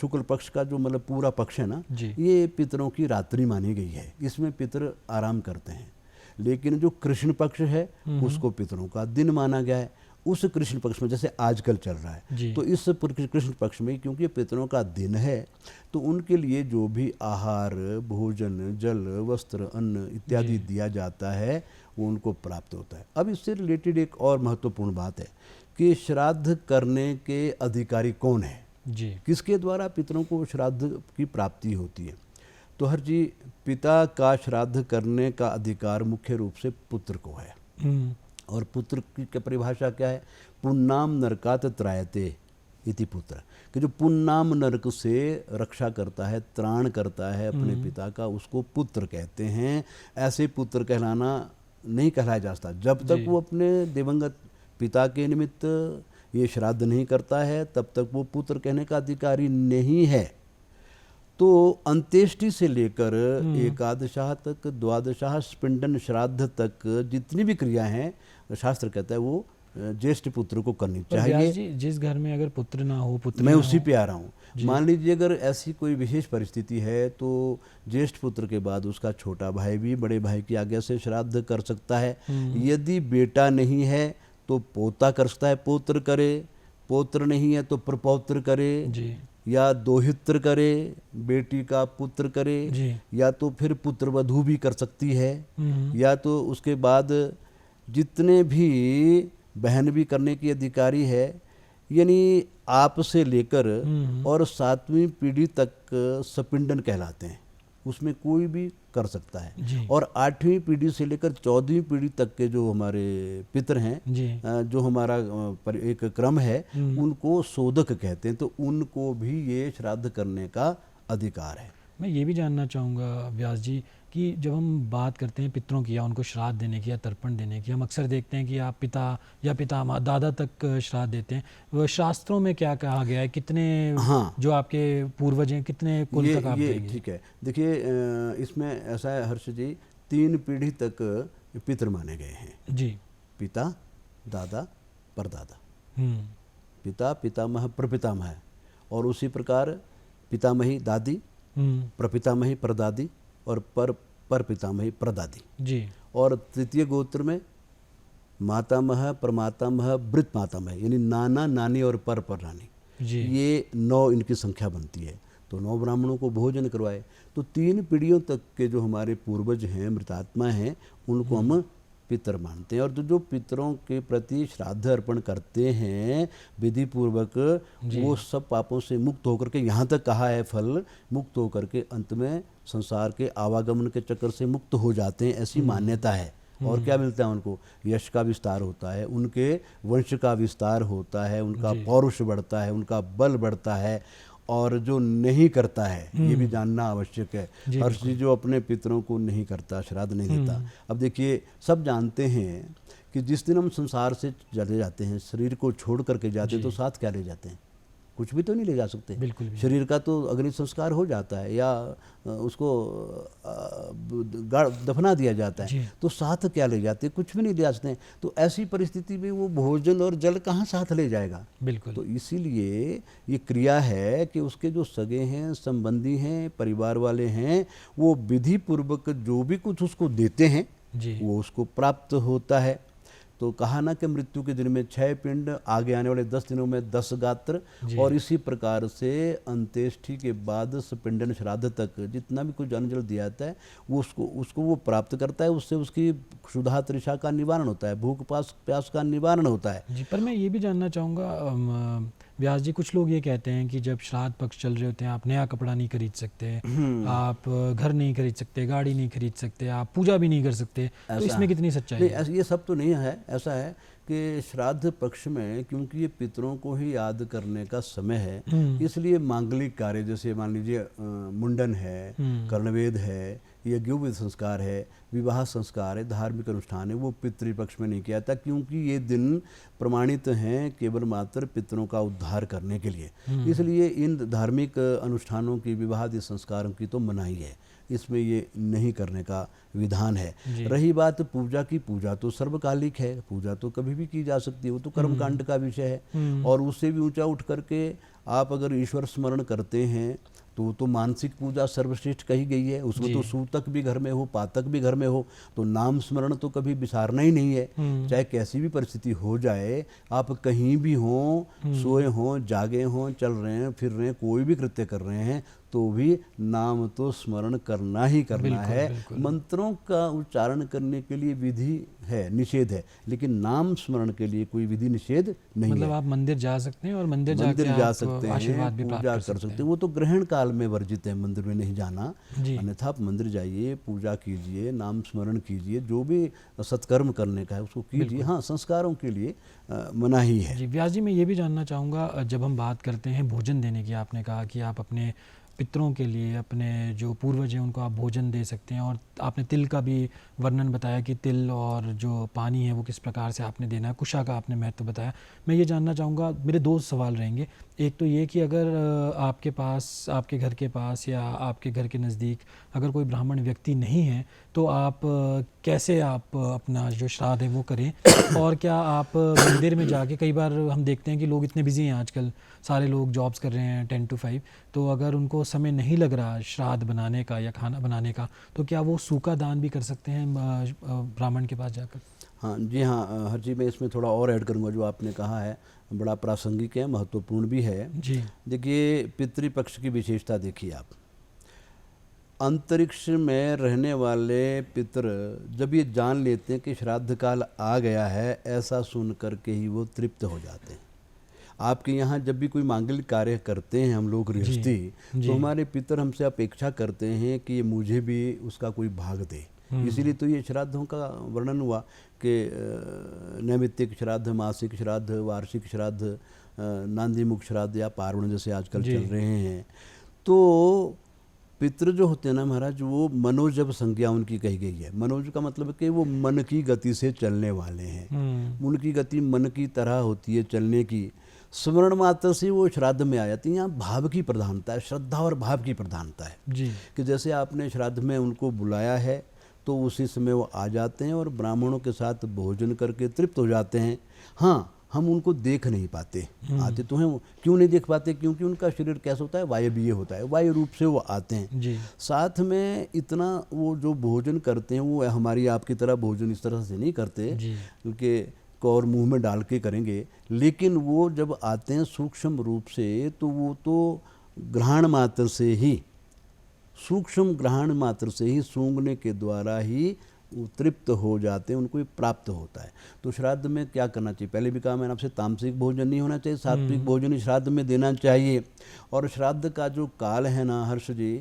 शुक्ल पक्ष का जो मतलब पूरा पक्ष है ना, ये पितरों की रात्रि मानी गई है, इसमें पितर आराम करते हैं। लेकिन जो कृष्ण पक्ष है उसको पितरों का दिन माना गया है। उस कृष्ण पक्ष में, जैसे आजकल चल रहा जी। है, तो इस कृष्ण पक्ष में क्योंकि ये पितरों का दिन है, तो उनके लिए जो भी आहार, भोजन, जल, वस्त्र, अन्न इत्यादि दिया जाता है वो उनको प्राप्त होता है। अब इससे रिलेटेड एक और महत्वपूर्ण बात है कि श्राद्ध करने के अधिकारी कौन है, जी। किसके द्वारा पितरों को श्राद्ध की प्राप्ति होती है। तो हर जी, पिता का श्राद्ध करने का अधिकार मुख्य रूप से पुत्र को है। और पुत्र की परिभाषा क्या है? पुन्नाम नरकात त्रायते इति पुत्र, कि जो पुन्नाम नरक से रक्षा करता है, त्राण करता है अपने पिता का, उसको पुत्र कहते हैं। ऐसे पुत्र कहलाना नहीं कहलाया जा सकता जब तक वो अपने दिवंगत पिता के निमित्त ये श्राद्ध नहीं करता है, तब तक वो पुत्र कहने का अधिकारी नहीं है। तो अंत्येष्टि से लेकर एकादशाह तक, द्वादशाह स्पिंडन श्राद्ध तक जितनी भी क्रिया हैं, शास्त्र कहता है वो ज्येष्ठ पुत्र को करनी चाहिए। जी, जिस घर में अगर पुत्र ना हो, पुत्र मैं उसी पे आ रहा हूँ। मान लीजिए अगर ऐसी कोई विशेष परिस्थिति है तो ज्येष्ठ पुत्र के बाद उसका छोटा भाई भी बड़े भाई की आज्ञा से श्राद्ध कर सकता है। यदि बेटा नहीं है तो पोता कर सकता है, पौत्र करे। पौत्र नहीं है तो प्रपौत्र करे जी। या दोहित्र करे, बेटी का पुत्र करे जी। या तो फिर पुत्र वधू भी कर सकती है, या तो उसके बाद जितने भी बहन भी करने की अधिकारी है। यानी आप से लेकर और 7वीं पीढ़ी तक सपिंडन कहलाते हैं, उसमें कोई भी कर सकता है। जी। और 8वीं पीढ़ी से लेकर 14वीं पीढ़ी तक के जो हमारे पितर हैं, जो हमारा एक क्रम है, उनको सोदक कहते हैं, तो उनको भी ये श्राद्ध करने का अधिकार है। मैं ये भी जानना चाहूँगा व्यास जी कि जब हम बात करते हैं पितरों की या उनको श्राद्ध देने की या तर्पण देने की, हम अक्सर देखते हैं कि आप पिता या पितामह, दादा तक श्राद्ध देते हैं। वो शास्त्रों में क्या कहा गया है, कितने जो आपके पूर्वज हैं, कितने कुल तक आप देंगे? ठीक है, देखिए इसमें ऐसा है हर्ष जी, 3 पीढ़ी तक पितर माने गए हैं। जी। पिता, दादा, परदादा। पिता, पितामह, प्रपितामह, और उसी प्रकार पितामही दादी, प्रपितामही परदादी और पर पितामही परदादी। जी। और तृतीय गोत्र में मातामह, प्रमातामह, वृत मातामह, यानी नाना, नानी और पर रानी। जी। ये 9 इनकी संख्या बनती है। तो 9 ब्राह्मणों को भोजन करवाए। तो 3 पीढ़ियों तक के जो हमारे पूर्वज हैं, मृतात्मा हैं, उनको हम पितर मानते हैं। और जो पितरों के प्रति श्राद्ध अर्पण करते हैं विधि पूर्वक, वो सब पापों से मुक्त होकर के, यहाँ तक कहा है फल, मुक्त होकर के अंत में संसार के आवागमन के चक्कर से मुक्त हो जाते हैं, ऐसी मान्यता है। और क्या मिलता है उनको? यश का विस्तार होता है, उनके वंश का विस्तार होता है, उनका पौरुष बढ़ता है, उनका बल बढ़ता है। और जो नहीं करता है, ये भी जानना आवश्यक है, हर्ष जी, जो अपने पितरों को नहीं करता, श्राद्ध नहीं देता। अब देखिए, सब जानते हैं कि जिस दिन हम संसार से चले जाते हैं, शरीर को छोड़ करके जाते हैं, तो साथ क्या ले जाते हैं? कुछ भी तो नहीं ले जा सकते। बिल्कुल भी। शरीर का तो अग्नि संस्कार हो जाता है या उसको दफना दिया जाता है, तो साथ क्या ले जाते हैं? कुछ भी नहीं ले जा सकते। तो ऐसी परिस्थिति में वो भोजन और जल कहाँ साथ ले जाएगा? बिल्कुल। तो इसीलिए ये क्रिया है कि उसके जो सगे हैं, संबंधी हैं, परिवार वाले हैं, वो विधि पूर्वक जो भी कुछ उसको देते हैं वो उसको प्राप्त होता है। तो कहा ना कि मृत्यु के दिन में 6 पिंड, आगे आने वाले 10 दिनों में 10 गात्र, और इसी प्रकार से अंत्येष्टि के बाद स्पिंडन श्राद्ध तक जितना भी कुछ अन्न जल दिया जाता है वो उसको वो प्राप्त करता है। उससे उसकी क्षुधा तृषा का निवारण होता है, भूख प्यास का निवारण होता है। जी, पर मैं ये भी जानना चाहूँगा व्यास जी, कुछ लोग ये कहते हैं कि जब श्राद्ध पक्ष चल रहे होते हैं, आप नया कपड़ा नहीं खरीद सकते, आप घर नहीं खरीद सकते, गाड़ी नहीं खरीद सकते, आप पूजा भी नहीं कर सकते, तो इसमें कितनी सच्चाई है? ये सब तो नहीं है। ऐसा है कि श्राद्ध पक्ष में, क्योंकि ये पितरों को ही याद करने का समय है, इसलिए मांगलिक कार्य, जैसे मान लीजिए मुंडन है, कर्णवेद है, यज्ञोपवीत संस्कार है, विवाह संस्कार है, धार्मिक अनुष्ठान है, वो पितृपक्ष में नहीं किया जाता, क्योंकि ये दिन प्रमाणित हैं केवल मात्र पितरों का उद्धार करने के लिए। इसलिए इन धार्मिक अनुष्ठानों की, विवाहादि संस्कारों की तो मनाही है, इसमें ये नहीं करने का विधान है। रही बात पूजा की, पूजा तो सर्वकालिक है, पूजा तो कभी भी की जा सकती है, वो तो कर्मकांड का विषय है। और उससे भी ऊंचा उठ करके आप अगर ईश्वर स्मरण करते हैं तो वो तो मानसिक पूजा सर्वश्रेष्ठ कही गई है। उसमें तो सूतक भी घर में हो, पातक भी घर में हो, तो नाम स्मरण तो कभी बिसारना ही नहीं है। चाहे कैसी भी परिस्थिति हो जाए, आप कहीं भी हों, सोए हों, जागे हों, चल रहे हैं, फिर रहे हैं, कोई भी कृत्य कर रहे हैं, तो भी नाम तो स्मरण करना ही करना है। मंत्रों का उच्चारण करने के लिए विधि है, निषेध है, लेकिन नाम स्मरण के लिए कोई विधि निषेध नहीं मतलब है। आप मंदिर जा सकते हैं और मंदिर मंदिर जाके जा आप सकते हैं, आशीर्वाद भी प्राप्त पूजा कर सकते हैं। वो तो ग्रहण काल में वर्जित है मंदिर में नहीं जाना। अन्यथा आप मंदिर जाइए, पूजा कीजिए, नाम स्मरण कीजिए, जो भी सत्कर्म करने का है उसको कीजिए। हाँ, संस्कारों के लिए मनाही है। जी व्यास जी, मैं ये भी जानना चाहूँगा, जब हम बात करते हैं भोजन देने की, आपने कहा कि आप अपने पितरों के लिए, अपने जो पूर्वज हैं उनको आप भोजन दे सकते हैं, और आपने तिल का भी वर्णन बताया कि तिल और जो पानी है वो किस प्रकार से आपने देना है, कुशा का आपने महत्व बताया। मैं ये जानना चाहूँगा, मेरे दो सवाल रहेंगे। एक तो ये कि अगर आपके पास, आपके घर के पास या आपके घर के नज़दीक अगर कोई ब्राह्मण व्यक्ति नहीं है, तो आप कैसे आप अपना जो श्राद्ध है वो करें, और क्या आप मंदिर में जाके, कई बार हम देखते हैं कि लोग इतने बिजी हैं आजकल, सारे लोग जॉब्स कर रहे हैं 10 to 5, तो अगर उनको समय नहीं लग रहा श्राद्ध बनाने का या खाना बनाने का, तो क्या वो सूखा दान भी कर सकते हैं ब्राह्मण के पास जाकर? हाँ जी, हाँ हर जी, मैं इसमें थोड़ा और ऐड करूँगा। जो आपने कहा है बड़ा प्रासंगिक है, महत्वपूर्ण भी है जी। देखिए, पितृपक्ष की विशेषता देखिए आप। अंतरिक्ष में रहने वाले पितर जब ये जान लेते हैं कि श्राद्ध काल आ गया है, ऐसा सुन करके ही वो तृप्त हो जाते हैं। आपके यहाँ जब भी कोई मांगलिक कार्य करते हैं हम लोग गृहस्थी, तो हमारे पितर हमसे अपेक्षा करते हैं कि मुझे भी उसका कोई भाग दे। इसीलिए तो ये श्राद्धों का वर्णन हुआ कि नैमित्तिक श्राद्ध, मासिक श्राद्ध, वार्षिक श्राद्ध, नांदीमुख श्राद्ध या पार्वण जैसे आजकल चल रहे हैं। तो पितृ जो होते हैं ना महाराज, वो मनोजव संज्ञा उनकी कही गई है। मनोज का मतलब है कि वो मन की गति से चलने वाले हैं। उनकी गति मन की तरह होती है चलने की। स्मरण मात्र से वो श्राद्ध में आ जाती है। यहाँ भाव की प्रधानता है, श्रद्धा और भाव की प्रधानता है जी। कि जैसे आपने श्राद्ध में उनको बुलाया है तो उसी समय वो आ जाते हैं और ब्राह्मणों के साथ भोजन करके तृप्त हो जाते हैं। हाँ, हम उनको देख नहीं पाते, आते तो हैं। क्यों नहीं देख पाते? क्योंकि उनका शरीर कैसा होता है, वायवीय होता है, वायु रूप से वो आते हैं जी। साथ में इतना वो जो भोजन करते हैं वो हमारी आपकी तरह भोजन इस तरह से नहीं करते, क्योंकि कौर मुंह में डाल के करेंगे। लेकिन वो जब आते हैं सूक्ष्म रूप से, तो वो तो ग्रहण मात्र से ही, सूक्ष्म ग्रहण मात्र से ही, सूंघने के द्वारा ही तृप्त हो जाते हैं, उनको ये प्राप्त होता है। तो श्राद्ध में क्या करना चाहिए? पहले भी कहा मैंने आपसे, तामसिक भोजन नहीं होना चाहिए, सात्विक भोजन ही श्राद्ध में देना चाहिए। और श्राद्ध का जो काल है ना हर्ष जी,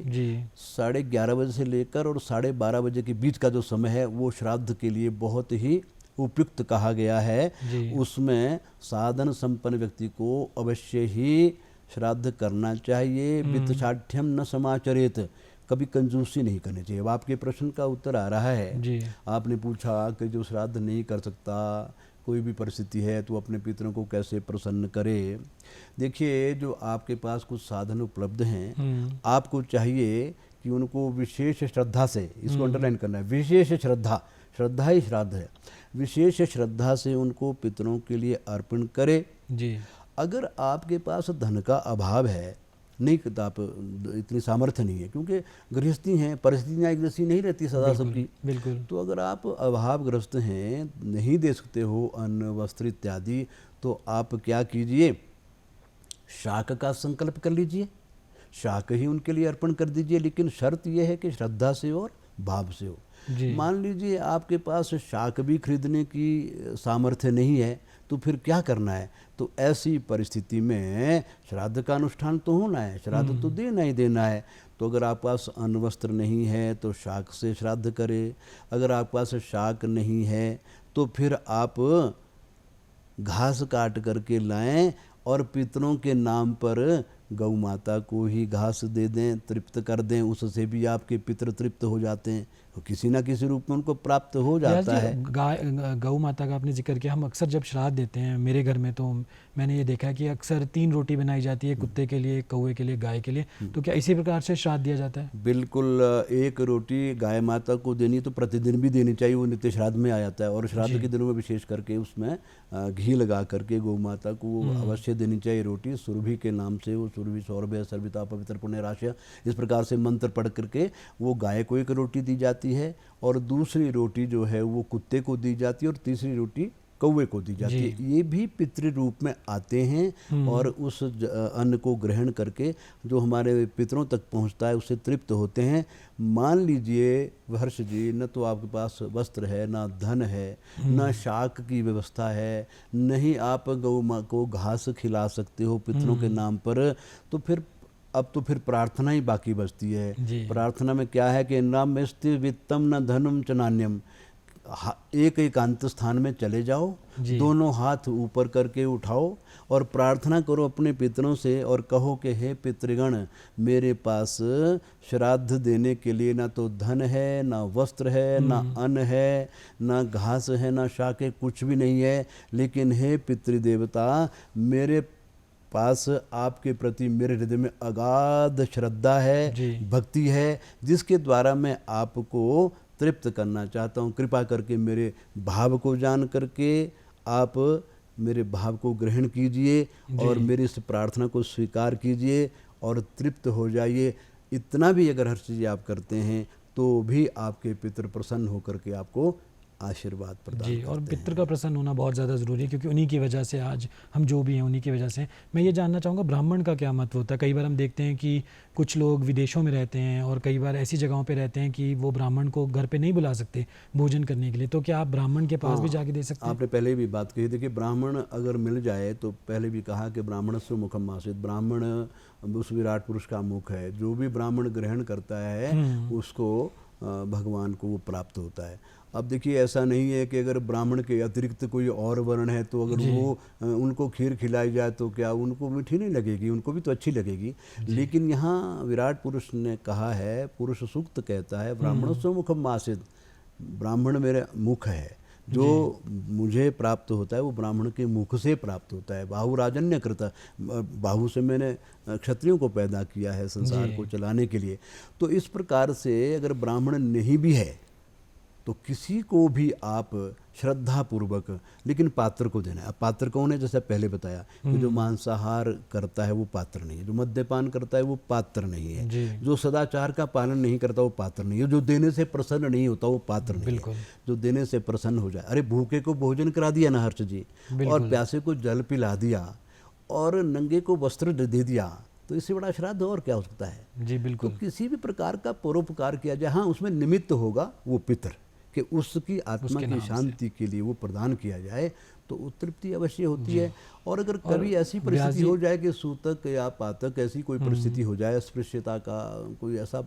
11:30 बजे से लेकर और 12:30 बजे के बीच का जो समय है, वो श्राद्ध के लिए बहुत ही उपयुक्त कहा गया है। उसमें साधन संपन्न व्यक्ति को अवश्य ही श्राद्ध करना चाहिए। वित्तशाठ्यम न समाचरेत, कभी कंजूसी नहीं करनी चाहिए। अब आपके प्रश्न का उत्तर आ रहा है जी। आपने पूछा कि जो श्राद्ध नहीं कर सकता, कोई भी परिस्थिति है, तो अपने पितरों को कैसे प्रसन्न करे। देखिए, जो आपके पास कुछ साधन उपलब्ध हैं, आपको चाहिए कि उनको विशेष श्रद्धा से, इसको अंडरलाइन करना है, विशेष श्रद्धा, श्रद्धा ही श्राद्ध है, विशेष श्रद्धा से उनको पितरों के लिए अर्पण करे जी। अगर आपके पास धन का अभाव है, नहीं तो आप इतनी सामर्थ्य नहीं है, क्योंकि गृहस्थी हैं, परिस्थितियाँ एक जैसी नहीं रहती सदा सबकी। बिल्कुल। तो अगर आप अभावग्रस्त हैं, नहीं दे सकते हो अन्न वस्त्र इत्यादि, तो आप क्या कीजिए, शाक का संकल्प कर लीजिए, शाक ही उनके लिए अर्पण कर दीजिए। लेकिन शर्त यह है कि श्रद्धा से और भाव से हो। मान लीजिए आपके पास शाक भी खरीदने की सामर्थ्य नहीं है, तो फिर क्या करना है? तो ऐसी परिस्थिति में श्राद्ध का अनुष्ठान तो होना है, श्राद्ध तो देना ही देना है। तो अगर आपके पास अन्न वस्त्र नहीं है तो शाक से श्राद्ध करे। अगर आपके पास शाक नहीं है तो फिर आप घास काट करके लाएं और पितरों के नाम पर गौ माता को ही घास दे दें, तृप्त कर दें, उससे भी आपके पितर तृप्त हो जाते हैं। किसी ना किसी रूप में उनको प्राप्त हो व्यास जाता जी, है। गाय गौ माता का आपने जिक्र किया। हम अक्सर जब श्राद्ध देते हैं, मेरे घर में तो मैंने ये देखा है कि अक्सर 3 रोटी बनाई जाती है, कुत्ते के लिए, कौवे के लिए, गाय के लिए। तो क्या इसी प्रकार से श्राद्ध दिया जाता है? बिल्कुल, एक रोटी गाय माता को देनी तो प्रतिदिन भी देनी चाहिए, वो नित्य श्राद्ध में आ जाता है। और श्राद्ध के दिनों में विशेष करके उसमें घी लगा करके गौ माता को अवश्य देनी चाहिए रोटी। सुरभि के नाम से, वो सुरभि सौरभ्य सर्विता पवित्र पुण्य राशि, इस प्रकार से मंत्र पढ़ करके वो गाय को एक रोटी दी जाती है, और दूसरी रोटी जो है वो कुत्ते को दी जाती है, और तीसरी रोटी कौवे को दी जाती है। ये भी पितृ रूप में आते हैं, और उस अन्न को ग्रहण करके जो हमारे पितरों तक पहुंचता है उससे तृप्त होते हैं। मान लीजिए हर्ष जी, न तो आपके पास वस्त्र है, ना धन है, ना शाक की व्यवस्था है, नहीं आप गौ माँ को घास खिला सकते हो पितरों के नाम पर, तो फिर अब तो फिर प्रार्थना ही बाकी बचती है। प्रार्थना में क्या है कि नाम्यस्ति वित्तम न धनम च नान्यम। एक एकांत स्थान में चले जाओ, दोनों हाथ ऊपर करके उठाओ और प्रार्थना करो अपने पितरों से, और कहो कि हे पितृगण, मेरे पास श्राद्ध देने के लिए ना तो धन है, ना वस्त्र है, ना अन्न है, ना घास है, ना शाके, कुछ भी नहीं है, लेकिन हे पितृदेवता, मेरे पास आपके प्रति मेरे हृदय में अगाध श्रद्धा है, भक्ति है, जिसके द्वारा मैं आपको तृप्त करना चाहता हूँ। कृपा करके मेरे भाव को जान करके आप मेरे भाव को ग्रहण कीजिए और मेरी इस प्रार्थना को स्वीकार कीजिए और तृप्त हो जाइए। इतना भी अगर हर्ष जी आप करते हैं तो भी आपके पितृ प्रसन्न होकर के आपको आशीर्वाद प्रदान करते हैं। और पितृ का प्रसन्न होना बहुत ज़्यादा ज़रूरी है, क्योंकि उन्हीं की वजह से आज हम जो भी हैं, उन्हीं की वजह से। मैं ये जानना चाहूँगा, ब्राह्मण का क्या महत्व होता है? कई बार हम देखते हैं कि कुछ लोग विदेशों में रहते हैं और कई बार ऐसी जगहों पे रहते हैं कि वो ब्राह्मण को घर पे नहीं बुला सकते भोजन करने के लिए, तो क्या आप ब्राह्मण के पास भी जाके दे सकते हैं? आपने पहले भी बात कही थी कि ब्राह्मण अगर मिल जाए, तो पहले भी कहा कि ब्राह्मण से मुखम आसित, ब्राह्मण उस विराट पुरुष का मुख है। जो भी ब्राह्मण ग्रहण करता है उसको भगवान को वो प्राप्त होता है। अब देखिए, ऐसा नहीं है कि अगर ब्राह्मण के अतिरिक्त कोई और वर्ण है तो अगर वो उनको खीर खिलाई जाए तो क्या उनको मीठी नहीं लगेगी? उनको भी तो अच्छी लगेगी। लेकिन यहाँ विराट पुरुष ने कहा है, पुरुष सूक्त कहता है, ब्राह्मण से मुखम आसित, ब्राह्मण मेरे मुख है। जो मुझे प्राप्त होता है वो ब्राह्मण के मुख से प्राप्त होता है। बाहु राजन्य कृत, बाहु से मैंने क्षत्रियों को पैदा किया है संसार को चलाने के लिए। तो इस प्रकार से अगर ब्राह्मण नहीं भी है तो किसी को भी आप श्रद्धा पूर्वक, लेकिन पात्र को देना है। अब पात्र कौन है? जैसे पहले बताया कि जो मांसाहार करता है वो पात्र नहीं है, जो मद्यपान करता है वो पात्र नहीं है, जो सदाचार का पालन नहीं करता वो पात्र नहीं है, जो देने से प्रसन्न नहीं होता वो पात्र नहीं है। जो देने से प्रसन्न हो जाए, अरे भूखे को भोजन करा दिया ना हर्ष जी, और प्यासे को जल पिला दिया, और नंगे को वस्त्र दे दिया, तो इससे बड़ा श्राद्ध और क्या हो सकता है? जी बिल्कुल। तो किसी भी प्रकार का परोपकार किया जाए, हाँ उसमें निमित्त होगा वो पितर, कि उसकी आत्मा की शांति के लिए वो प्रदान किया जाए, तो तृप्ति अवश्य होती है। और अगर कभी ऐसी परिस्थिति हो जाए कि सूतक या पातक ऐसी कोई परिस्थिति हो जाए, अस्पृश्यता का कोई ऐसा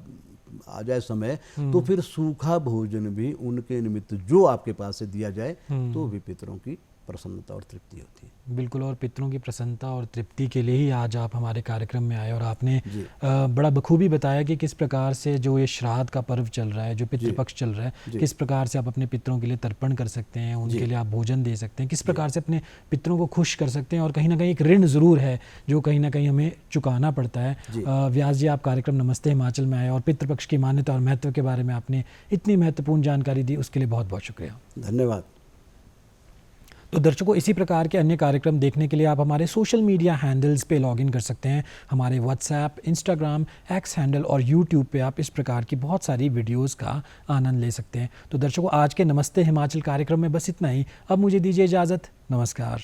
आ जाए समय, तो फिर सूखा भोजन भी उनके निमित्त जो आपके पास से दिया जाए, तो भी पितरों की प्रसन्नता और तृप्ति होती है। बिल्कुल, और पितरों की प्रसन्नता और तृप्ति के लिए ही आज आप हमारे कार्यक्रम में आए, और आपने बड़ा बखूबी बताया कि किस प्रकार से जो ये श्राद्ध का पर्व चल रहा है, जो पितृपक्ष चल रहा है, किस प्रकार से आप अपने पितरों के लिए तर्पण कर सकते हैं, उनके लिए आप भोजन दे सकते हैं, किस प्रकार से अपने पितरों को खुश कर सकते हैं। और कहीं ना कहीं एक ऋण ज़रूर है जो कहीं ना कहीं हमें चुकाना पड़ता है। व्यास जी, आप कार्यक्रम नमस्ते हिमाचल में आए और पितृपक्ष की मान्यता और महत्व के बारे में आपने इतनी महत्वपूर्ण जानकारी दी, उसके लिए बहुत बहुत शुक्रिया। धन्यवाद। तो दर्शकों, इसी प्रकार के अन्य कार्यक्रम देखने के लिए आप हमारे सोशल मीडिया हैंडल्स पे लॉगिन कर सकते हैं। हमारे व्हाट्सएप, इंस्टाग्राम, एक्स हैंडल और यूट्यूब पे आप इस प्रकार की बहुत सारी वीडियोस का आनंद ले सकते हैं। तो दर्शकों, आज के नमस्ते हिमाचल कार्यक्रम में बस इतना ही। अब मुझे दीजिए इजाज़त। नमस्कार।